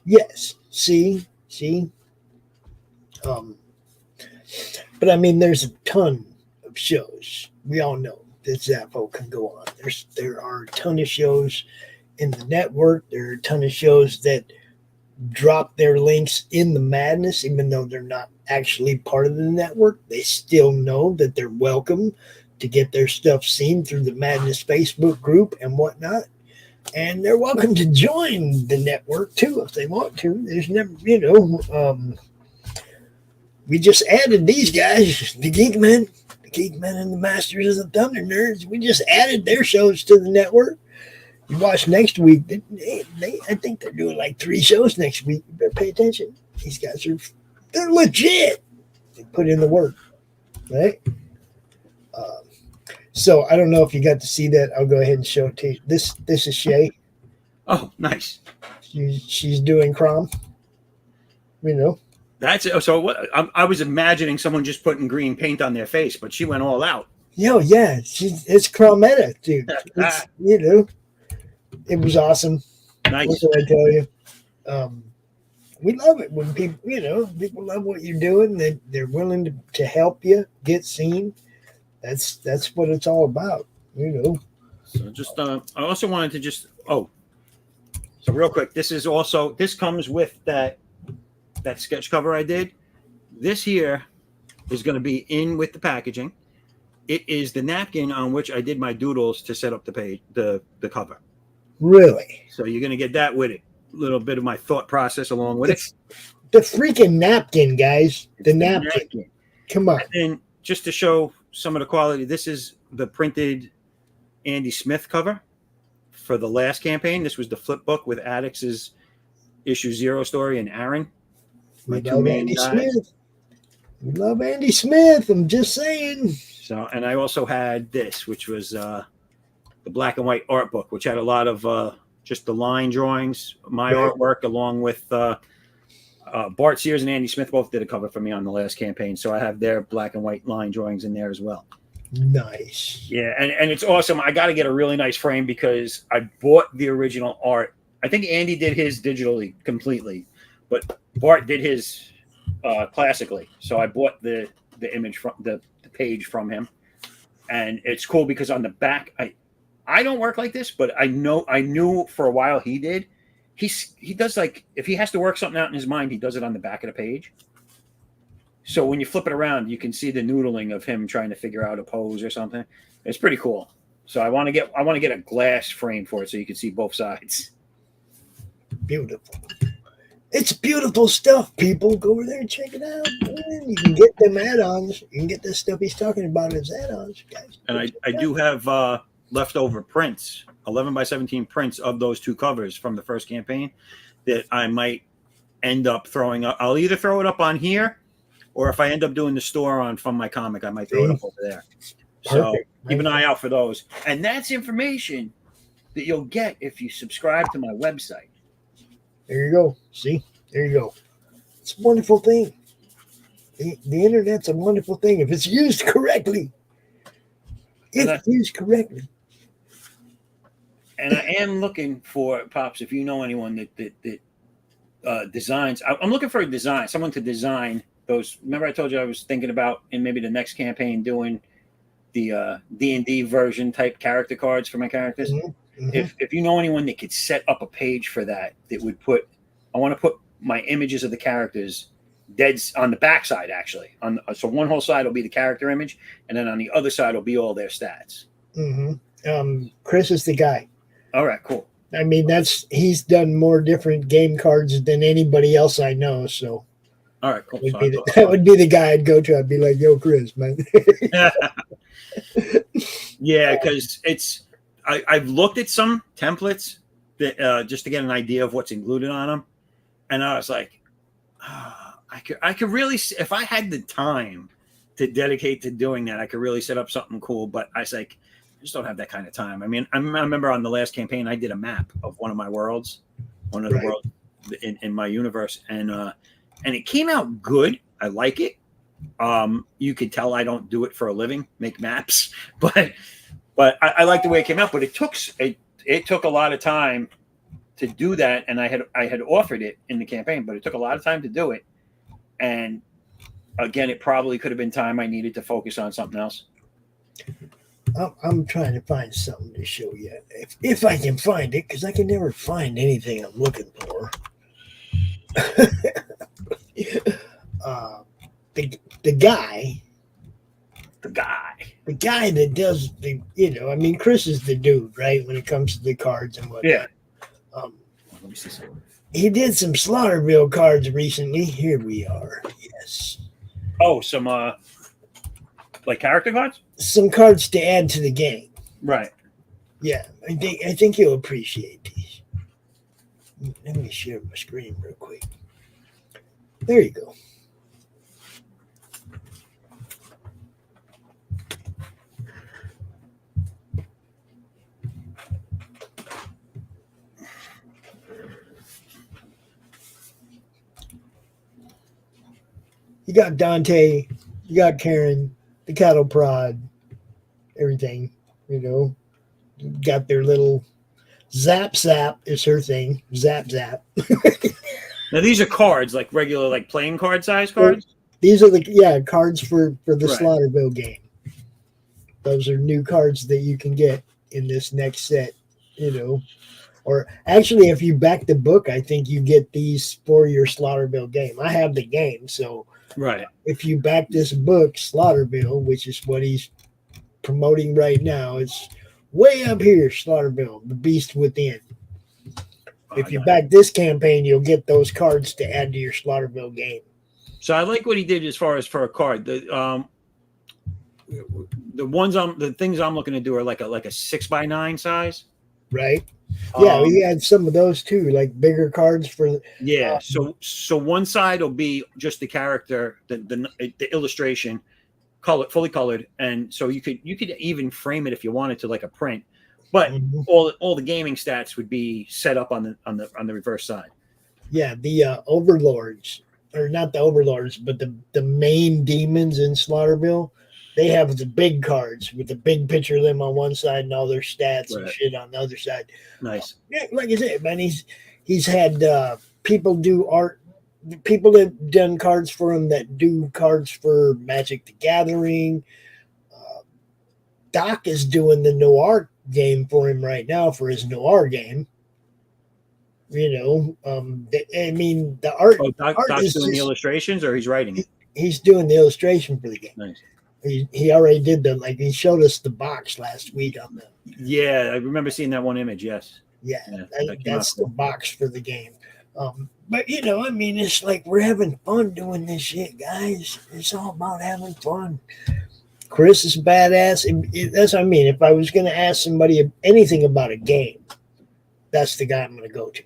Yes. See. But I mean, there's a ton of shows. We all know that Zaffo can go on. There are a ton of shows in the network. There are a ton of shows that drop their links in the madness, even though they're not actually part of the network. They still know that they're welcome to get their stuff seen through the Madness Facebook group and whatnot. And they're welcome to join the network too if they want to. There's never, we just added these guys, the Geekmen and the Masters of the Thunder Nerds. We just added their shows to the network. You watch next week. I think they're doing like 3 shows next week. You better pay attention. These guys they're legit. They put in the work, right? So I don't know if you got to see that. I'll go ahead and show it to you. This is Shay. Oh, nice. She's doing Crom. That's it. So what? I was imagining someone just putting green paint on their face, but she went all out. Yeah. It's Crometta, dude. It was awesome. Nice. What can I tell you? We love it when people love what you're doing. They're willing to help you get seen. That's what it's all about, So just I also wanted to just so real quick, this comes with that sketch cover I did. This here is going to be in with the packaging. It is the napkin on which I did my doodles to set up the page, the cover. Really? So you're going to get that with it. A little bit of my thought process along with it. The freaking napkin, guys. The napkin. Come on. And just to show some of the quality, this is the printed Andy Smith cover for the last campaign. This was the flip book with ADDAX's issue 0 story and Aaron. We love Andy Smith. We love Andy Smith. I'm just saying. So, and I also had this, which was the black and white art book, which had a lot of just the line drawings, my artwork, along with Bart Sears and Andy Smith both did a cover for me on the last campaign. So I have their black and white line drawings in there as well. Nice. Yeah, and it's awesome. I got to get a really nice frame because I bought the original art. I think Andy did his digitally completely, but Bart did his classically. So I bought the image from the page from him, and it's cool because on the back, I don't work like this, but I knew for a while he did. He does, like, if he has to work something out in his mind, he does it on the back of the page. So when you flip it around, you can see the noodling of him trying to figure out a pose or something. It's pretty cool. So I want to get a glass frame for it so you can see both sides. Beautiful. It's beautiful stuff, people. Go over there and check it out. Man. You can get them add-ons. You can get this stuff he's talking about as add-ons, guys. And I do have leftover prints, 11x17 prints of those 2 covers from the first campaign that I might end up throwing up. I'll either throw it up on here, or if I end up doing the store on From My Comic, I might throw it up over there. So keep an eye out for those. And that's information that you'll get if you subscribe to my website. There you go. See? There you go. It's a wonderful thing. The internet's a wonderful thing if it's used correctly. Used correctly. And I am looking for, Pops, if you know anyone that designs. I'm looking for a design, someone to design those. Remember I told you I was thinking about in maybe the next campaign doing the D&D version type character cards for my characters. Mm-hmm. If you know anyone that could set up a page for that would put, I want to put my images of the characters dead on the backside, actually. So one whole side will be the character image, and then on the other side will be all their stats. Mm-hmm. Chris is the guy. All right, cool. I mean, he's done more different game cards than anybody else I know. So, all right, cool. That would be the guy I'd go to. I'd be like, "Yo, Chris, man." Yeah, because I've looked at some templates that just to get an idea of what's included on them, and I was like, I could really, if I had the time to dedicate to doing that, I could really set up something cool. But I was like, I just don't have that kind of time. I mean, I remember on the last campaign, I did a map of one of my worlds, one of the worlds in my universe, and it came out good. I like it. You could tell I don't do it for a living, make maps, but I like the way it came out. But it took a lot of time to do that, and I had offered it in the campaign, but it took a lot of time to do it. And again, it probably could have been time I needed to focus on something else. I'm trying to find something to show you, if I can find it, because I can never find anything I'm looking for. uh, the guy, The guy. the guy that does the, I mean, Chris is the dude, right? When it comes to the cards and whatnot. Yeah. Um, Let me see something. he did some Slaughterville cards recently. Here we are. Yes. Oh, some like character cards? Some cards to add to the game. Right. Yeah, I think you'll appreciate these. Let me share my screen real quick. There you go. You got Dante, you got Karen, the cattle prod, everything, got their little zap is her thing. Zap. Now these are cards, like regular, like playing card size cards. These are the cards for the Right. Slaughterville game. Those are new cards that you can get in this next set, Or actually, if you back the book, I think you get these for your Slaughterville game. I have the game, so Right. if you back this book, Slaughterville, which is what he's promoting right now, it's way up here, Slaughterville, the Beast Within. If you back this campaign, you'll get those cards to add to your Slaughterville game. So I like what he did as far as for a card. The things I'm looking to do are like a 6x9 size. Right? Yeah, we Um, had some of those too, like bigger cards for. Yeah. So one side will be just the character, the illustration, fully colored, and so you could even frame it if you wanted to, like a print. But Mhm. all the gaming stats would be set up on the reverse side. Yeah, the overlords, or not the overlords, but the main demons in Slaughterville, they have the big cards with the big picture of them on one side and all their stats and Right. shit on the other side. Nice. Yeah, like I said, man, he's had people do art, people that done cards for him that do cards for Magic the Gathering. Doc is doing the Noir game for him right now for his Noir game. The art. Oh, art Doc's is doing the just- illustrations, or he's writing it. He's doing the illustration for the game. Nice. He already did he showed us the box last week on the. Yeah, I remember seeing that one image. Yes. Yeah, Yeah, that's the box for the game. But it's like we're having fun doing this shit, guys. It's all about having fun. Chris is badass. That's what I mean. If I was going to ask somebody anything about a game, that's the guy I'm going to go to.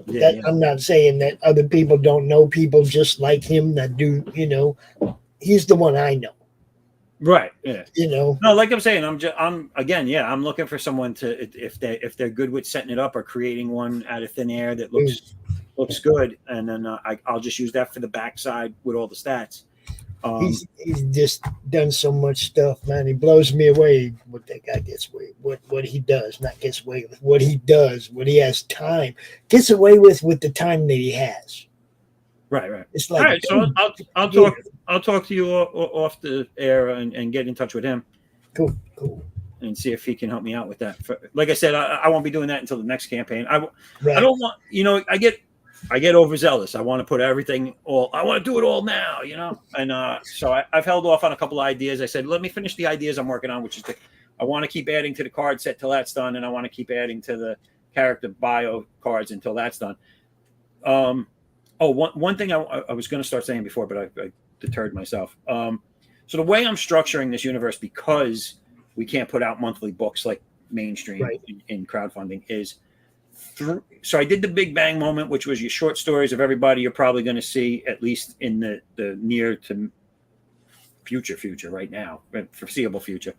Yeah. I'm not saying that other people don't know people just like him that do. He's the one I know. Right. Yeah. No, like I'm saying, I'm looking for someone to, if they're good with setting it up or creating one out of thin air that looks good, and then I'll just use that for the backside with all the stats. He's just done so much stuff, man. He blows me away what that guy gets away, what he does, not gets away with, what he does, what he has gets away with the time that he has. Right. It's like, all right, so I'll talk to you off the air and get in touch with him. Cool. And see if he can help me out with that. Like I said, I won't be doing that until the next campaign. I don't want, I get overzealous. I want to put everything I want to do it all now, And so I've held off on a couple of ideas. I said, let me finish the ideas I'm working on, which is I want to keep adding to the card set till that's done, and I want to keep adding to the character bio cards until that's done. One thing I was going to start saying before, but I deterred myself. So the way I'm structuring this universe, because we can't put out monthly books like mainstream in crowdfunding, is so I did the Big Bang moment, which was your short stories of everybody you're probably going to see at least in the near to future right now, foreseeable future.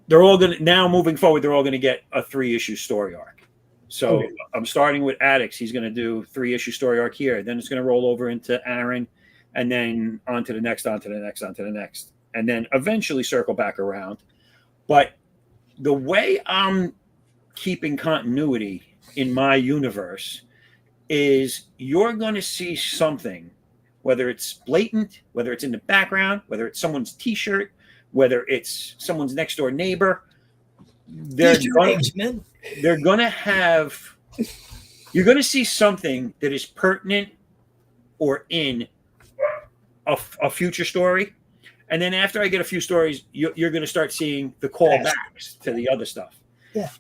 They're all going to, now moving forward, they're all going to get a 3-issue story arc. So I'm starting with ADDAX. He's going to do 3-issue story arc here. Then it's going to roll over into Aaron, and then on to the next, and then eventually circle back around. But the way I'm keeping continuity in my universe is you're going to see something, whether it's blatant, whether it's in the background, whether it's someone's T-shirt, whether it's someone's next door neighbor. They're going to have, You're going to see something that is pertinent or in a future story. And then after I get a few stories, you're going to start seeing the callbacks to the other stuff. Yeah.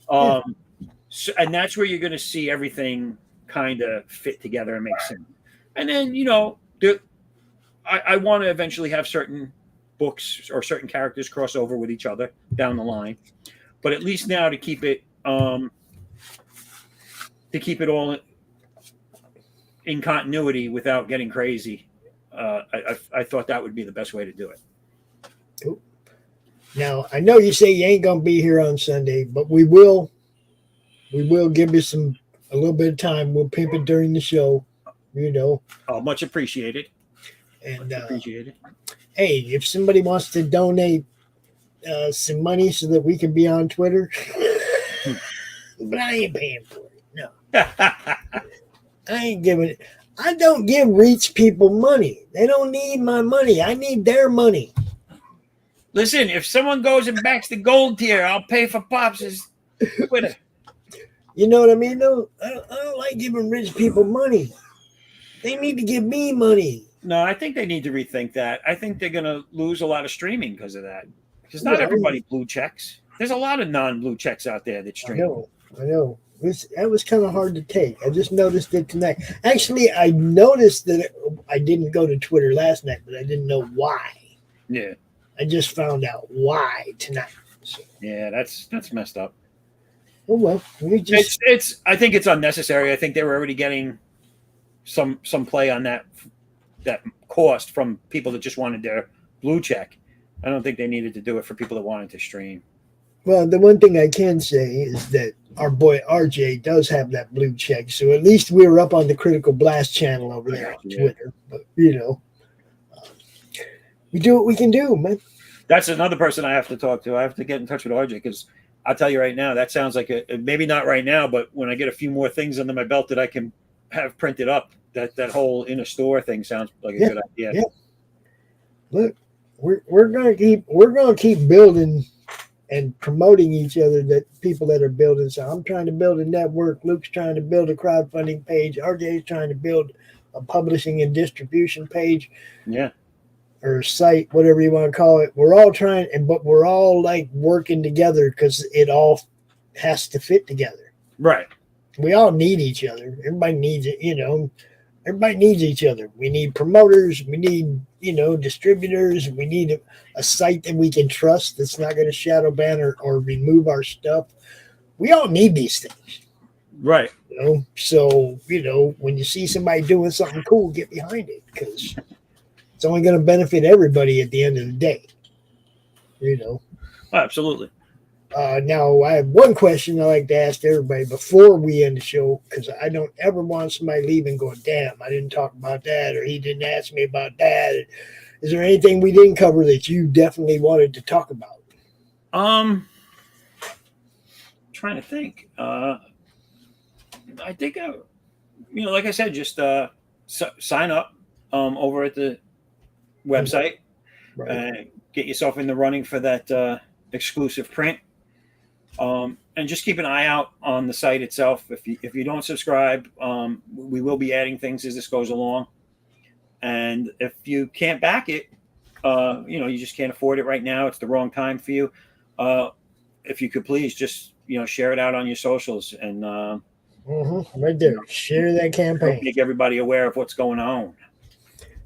So, and that's where you're going to see everything kind of fit together and make sense. And then, you know, I want to eventually have certain books or certain characters cross over with each other down the line. But at least now to keep it all in continuity without getting crazy, I thought that would be the best way to do it. Cool. Now I know you say you ain't gonna be here on Sunday, but we will give you a little bit of time. We'll pimp it during the show, you know. Oh, much appreciated. And Much appreciated. Hey, if somebody wants to donate some money so that we can be on Twitter, but I ain't paying for it. No, I ain't giving it. I don't give rich people money. They don't need my money. I need their money. Listen, if someone goes and backs the gold tier, I'll pay for Pops' Twitter. You know what I mean? No, I don't like giving rich people money. They need to give me money. No, I think they need to rethink that. I think they're going to lose a lot of streaming because of that. Because not everybody blue checks. There's a lot of non-blue checks out there that stream. I know. That was kind of hard to take. I just noticed it tonight. Actually, I noticed that I didn't go to Twitter last night, but I didn't know why. Yeah. I just found out why tonight. So. Yeah, that's messed up. Oh well, it's. I think it's unnecessary. I think they were already getting some play on that cost from people that just wanted their blue check. I don't think they needed to do it for people that wanted to stream. Well, the one thing I can say is that our boy RJ does have that blue check, so at least we were up on the Critical Blast channel over there on Twitter. But you know, we do what we can do, man. That's another person I have to talk to. I have to get in touch with RJ because I'll tell you right now, that sounds like maybe not right now, but when I get a few more things under my belt that I can have printed up, that whole in a store thing sounds like a good idea. Yeah. Look, we're gonna keep building and promoting each other, that people that are building. So I'm trying to build a network. Luke's trying to build a crowdfunding page. RJ's trying to build a publishing and distribution page. Yeah. Or site, whatever you want to call it. We're all trying, but we're all like working together because it all has to fit together. Right. We all need each other. Everybody needs it, you know. Everybody needs each other. We need promoters. We need, you know, distributors. We need a site that we can trust that's not going to shadow ban or remove our stuff. We all need these things. Right. You know? So, you know, when you see somebody doing something cool, get behind it because it's only going to benefit everybody at the end of the day. You know? Oh, absolutely. Now, I have one question I like to ask everybody before we end the show, because I don't ever want somebody leaving going, damn, I didn't talk about that, or he didn't ask me about that. Is there anything we didn't cover that you definitely wanted to talk about? Trying to think. I think, you know, like I said, just sign up over at the website, right. Get yourself in the running for that exclusive print. And just keep an eye out on the site itself. If you don't subscribe, we will be adding things as this goes along. And if you can't back it, you know, you just can't afford it right now. It's the wrong time for you. If you could please just, you know, share it out on your socials and right there, share that campaign. Make everybody aware of what's going on.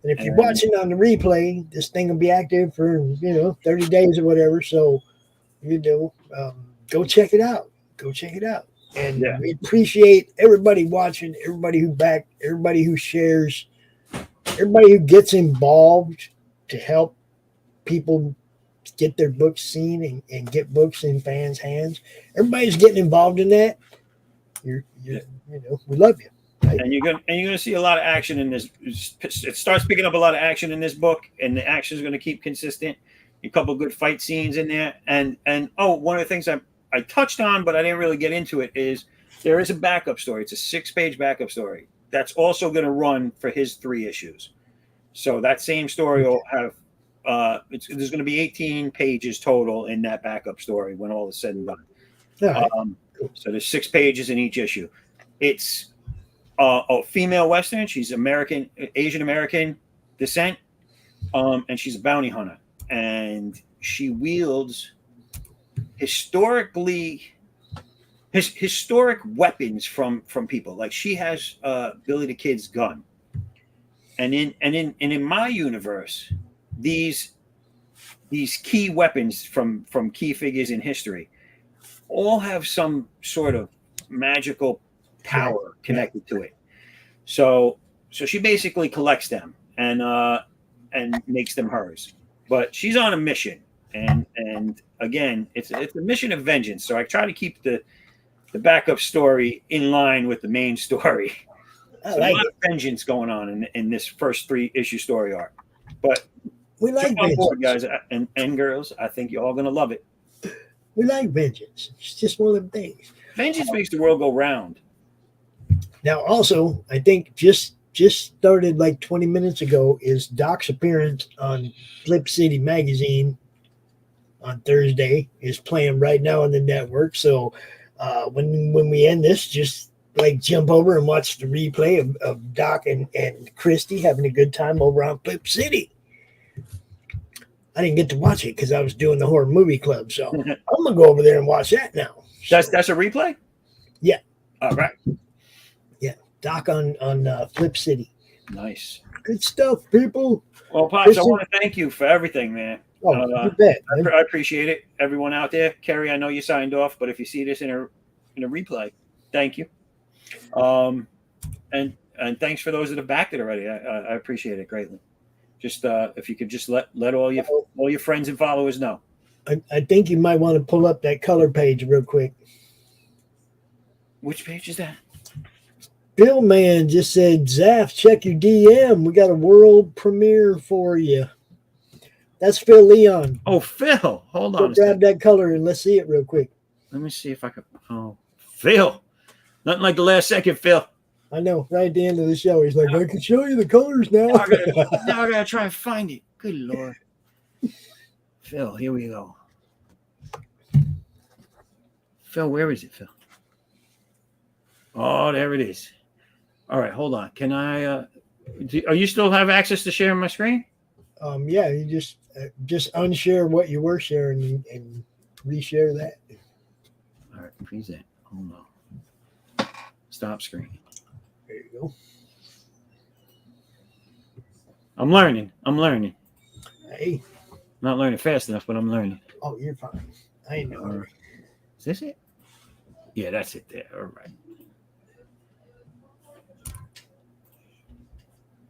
And if you're watching on the replay, this thing will be active for, you know, 30 days or whatever. So, you know, go check it out. Go check it out. And we appreciate everybody watching, everybody who back, everybody who shares, everybody who gets involved to help people get their books seen and get books in fans' hands. Everybody's getting involved in that. You know, we love you. Right? And you're gonna see a lot of action in this. It starts picking up a lot of action in this book, and the action is going to keep consistent. A couple of good fight scenes in there, and one of the things I touched on, but I didn't really get into it, is there is a backup story. It's a 6-page backup story that's also going to run for his 3 issues. So that same story will have there's going to be 18 pages total in that backup story when all is said and done. Right. So there's 6 pages in each issue. It's a female Western. She's American, Asian American descent, and she's a bounty hunter, and she wields historic weapons from people. Like she has Billy the Kid's gun, and in my universe, these key weapons from key figures in history all have some sort of magical power connected to it. So she basically collects them and makes them hers. But she's on a mission, and again, it's a mission of vengeance. So I try to keep the backup story in line with the main story. I So like a lot it. of vengeance going on in this first 3-issue story arc. But We like jump on board, vengeance. guys and girls. I think you're all gonna love it. We like vengeance. It's just one of them things. Vengeance makes the world go round. Now, also, I think just started like 20 minutes ago is Doc's appearance on Flip City Magazine on Thursday is playing right now on the network. So when we end this, just like jump over and watch the replay of Doc and Christy having a good time over on Flip City. I didn't get to watch it because I was doing the horror movie club. So I'm gonna go over there and watch that now. That's a replay? Yeah. All right. Yeah. Doc on Flip City. Nice. Good stuff, people. Well, Pops, I Listen- want to thank you for everything, man. Oh, you bet. man. I appreciate it. Everyone out there. Kerry, I know you signed off, but if you see this in a replay, thank you. And thanks for those that have backed it already. I appreciate it greatly. Just if you could just let all your friends and followers know. I think you might want to pull up that color page real quick. Which page is that? Bill Man just said, Zaff, check your DM. We got a world premiere for you. That's Phil Leon. Oh, Phil. Hold Go on. grab that color and let's see it real quick. Let me see if I can. Oh, Phil. Nothing like the last second, Phil. I know, right at the end of the show, he's like, I can show you the colors now. Now I gotta try and find it. Good Lord. Phil, here we go. Phil, where is it, Phil? Oh, there it is. All right, hold on. Can I? Are you still have access to sharing my screen? Yeah, you just unshare what you were sharing and reshare that. All right, present. Hold on. Stop screen. There you go. I'm learning. Hey, Not learning fast enough, but I'm learning. oh, you're fine. I know. All right. Is this it? Yeah, that's it there. All right.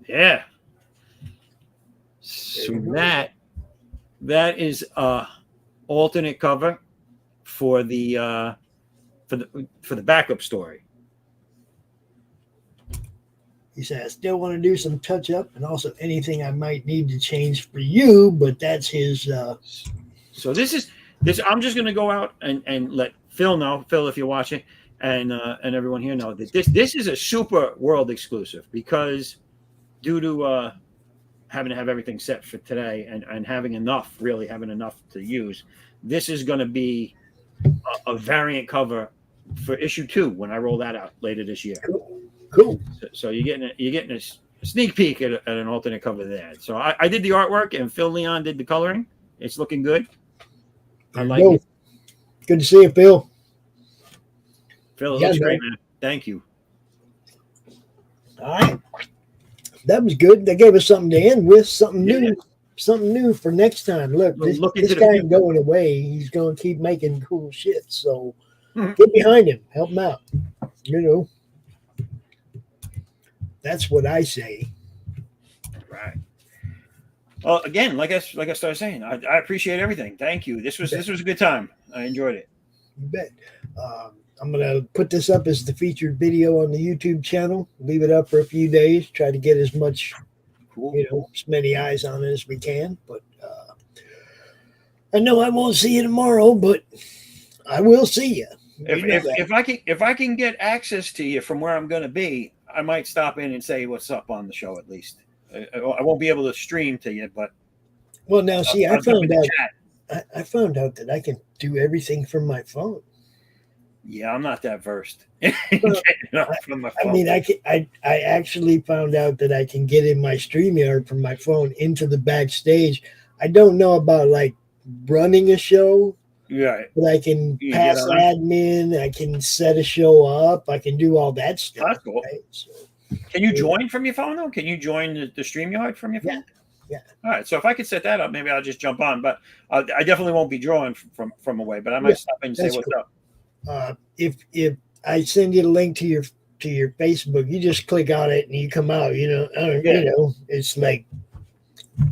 Yeah. So that is alternate cover for the backup story. He said, I still want to do some touch up and also anything I might need to change for you, but that's his. So this is I'm just going to go out and let Phil know, Phil, if you're watching, and everyone here know that this is a super world exclusive because due to having to have everything set for today and having enough to use, this is going to be a variant cover for issue 2 when I roll that out later this year. Cool. So you're getting a sneak peek at an alternate cover there. So I did the artwork and Phil Leon did the coloring. It's looking good. I like it. Good to see you, Phil. Phil, it Yeah, looks man. great, man. Thank you. All right. That was good. They gave us something to end with, something new. Yeah. Something new for next time. Look, We'll look this into the guy ain't future. going away. He's going to keep making cool shit. So Mhm. get behind him. Help him out. You know. That's what I say. Right. Well, again, like I started saying, I appreciate everything. Thank you. This was a good time. I enjoyed it. You bet. I'm going to put this up as the featured video on the YouTube channel. Leave it up for a few days. Try to get as much, Cool. as many eyes on it as we can. But I know I won't see you tomorrow, but I will see you. If I can get access to you from where I'm going to be, I might stop in and say what's up on the show at least. I won't be able to stream to you, but Well, now see, I I'll jump in found the out. chat. I found out that I can do everything from my phone. Yeah, I'm not that versed. Getting up from my I phone. mean, I actually found out that I can get in my StreamYard from my phone into the backstage. I don't know about like running a show, Yeah, but I can you can get pass on. admin. I can set a show up. I can do all that stuff. That's cool. Right? So, Can you join from your phone though? Can you join the StreamYard from your phone? Yeah. All right. So if I could set that up, maybe I'll just jump on. But I definitely won't be drawing from away. But I might stop in and say that's what's cool. up. If I send you the link to your Facebook, you just click on it and you come out. You know, it's like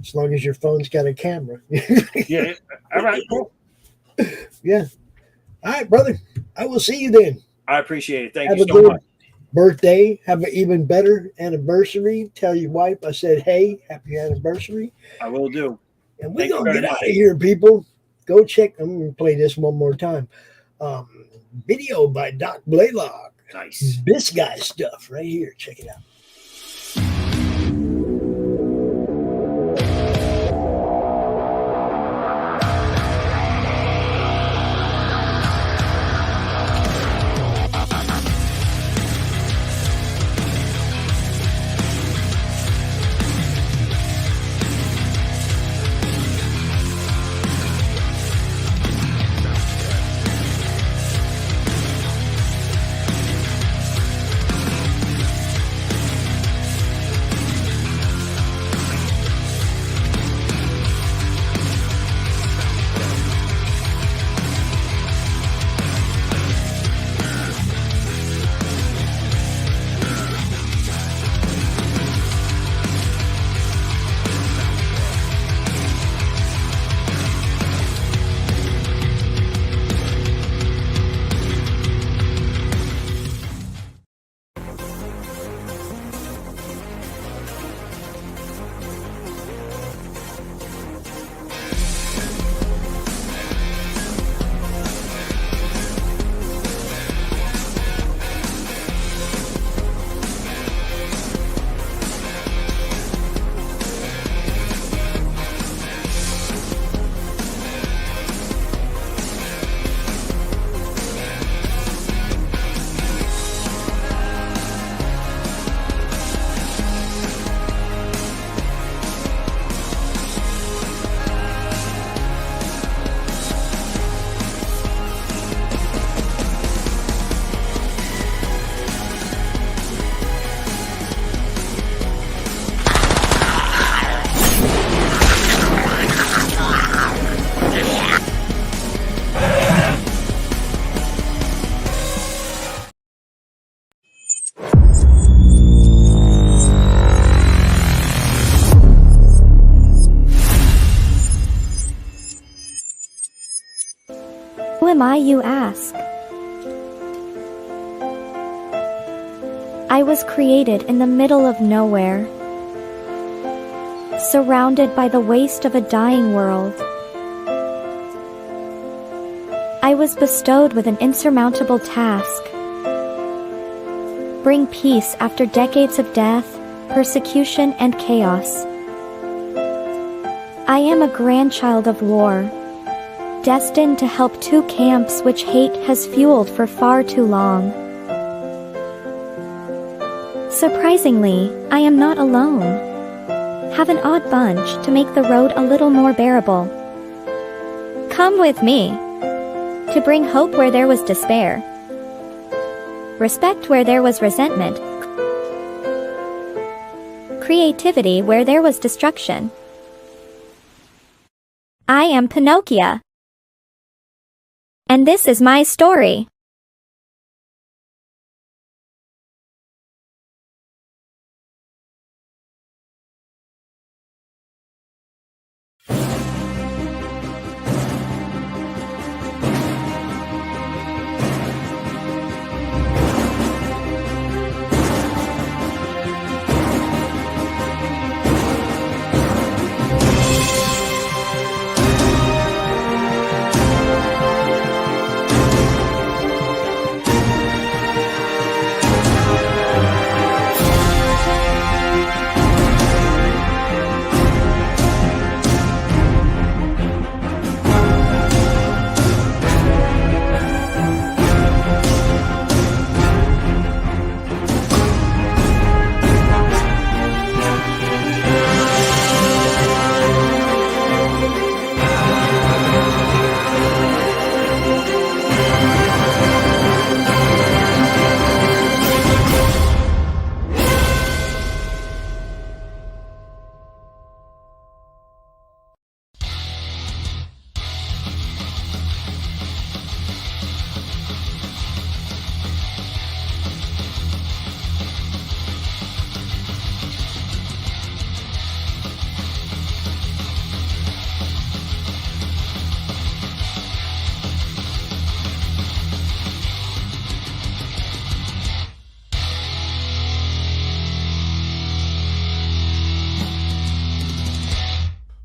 as long as your phone's got a camera. Yeah. All right. Cool. Yeah. All right, brother. I will see you then. I appreciate it. Thank Have you a so good much. birthday. Have an even better anniversary. Tell your wife I said, hey, happy anniversary. I will do. And we're Thank you going to very get much. out of here, people. Go check. I'm going to play this one more time. Video by Doc Blaylock. Nice. This guy's stuff right here. Check it out. Who am I, you ask? I was created in the middle of nowhere, surrounded by the waste of a dying world. I was bestowed with an insurmountable task: bring peace after decades of death, persecution, and chaos. I am a grandchild of war, destined to help two camps which hate has fueled for far too long. Surprisingly, I am not alone. Have an odd bunch to make the road a little more bearable. Come with me to bring hope where there was despair, respect where there was resentment, creativity where there was destruction. I am Pinocchio, and this is my story.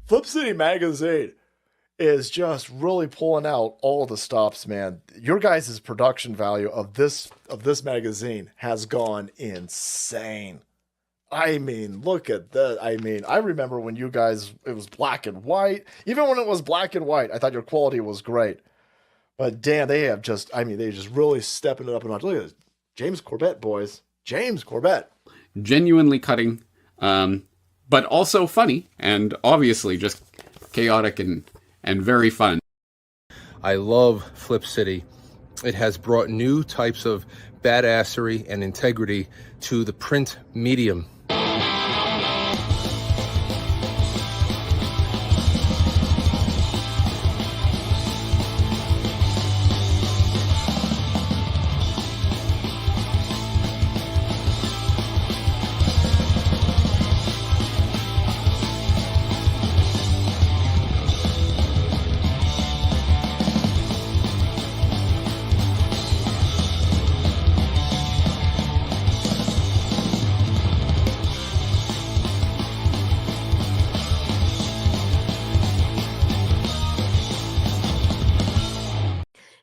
Flip City Magazine is just really pulling out all the stops, man. Your guys' production value of this magazine has gone insane. I mean, look at that. I mean, I remember when you guys, it was black and white. Even when it was black and white, I thought your quality was great. But damn, they have just, I mean, they just really stepping it up a notch. Look at this. James Corbett, boys. James Corbett. Genuinely cutting, but also funny, and obviously just chaotic and very fun. I love Flip City. It has brought new types of badassery and integrity to the print medium.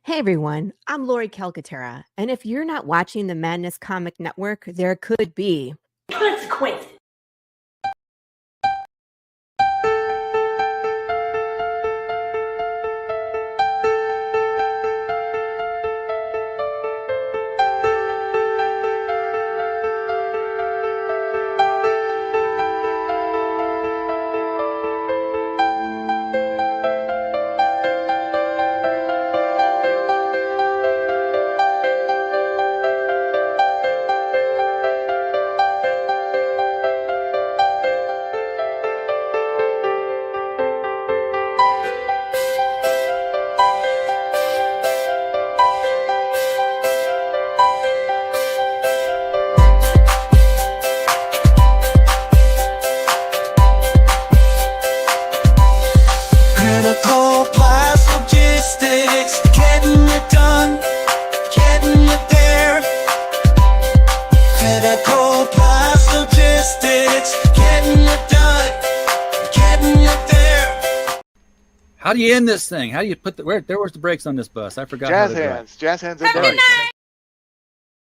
Hey everyone, I'm Lori Calcaterra, and if you're not watching the Madness Comic Network, there could be Consequence. Critical blast logistics, getting it done, getting it there. Critical blast logistics, getting it done, getting it there. How do you end this thing? How do you put the where's the brakes on this bus? I forgot. Jazz how to drive. hands. Jazz hands and brakes.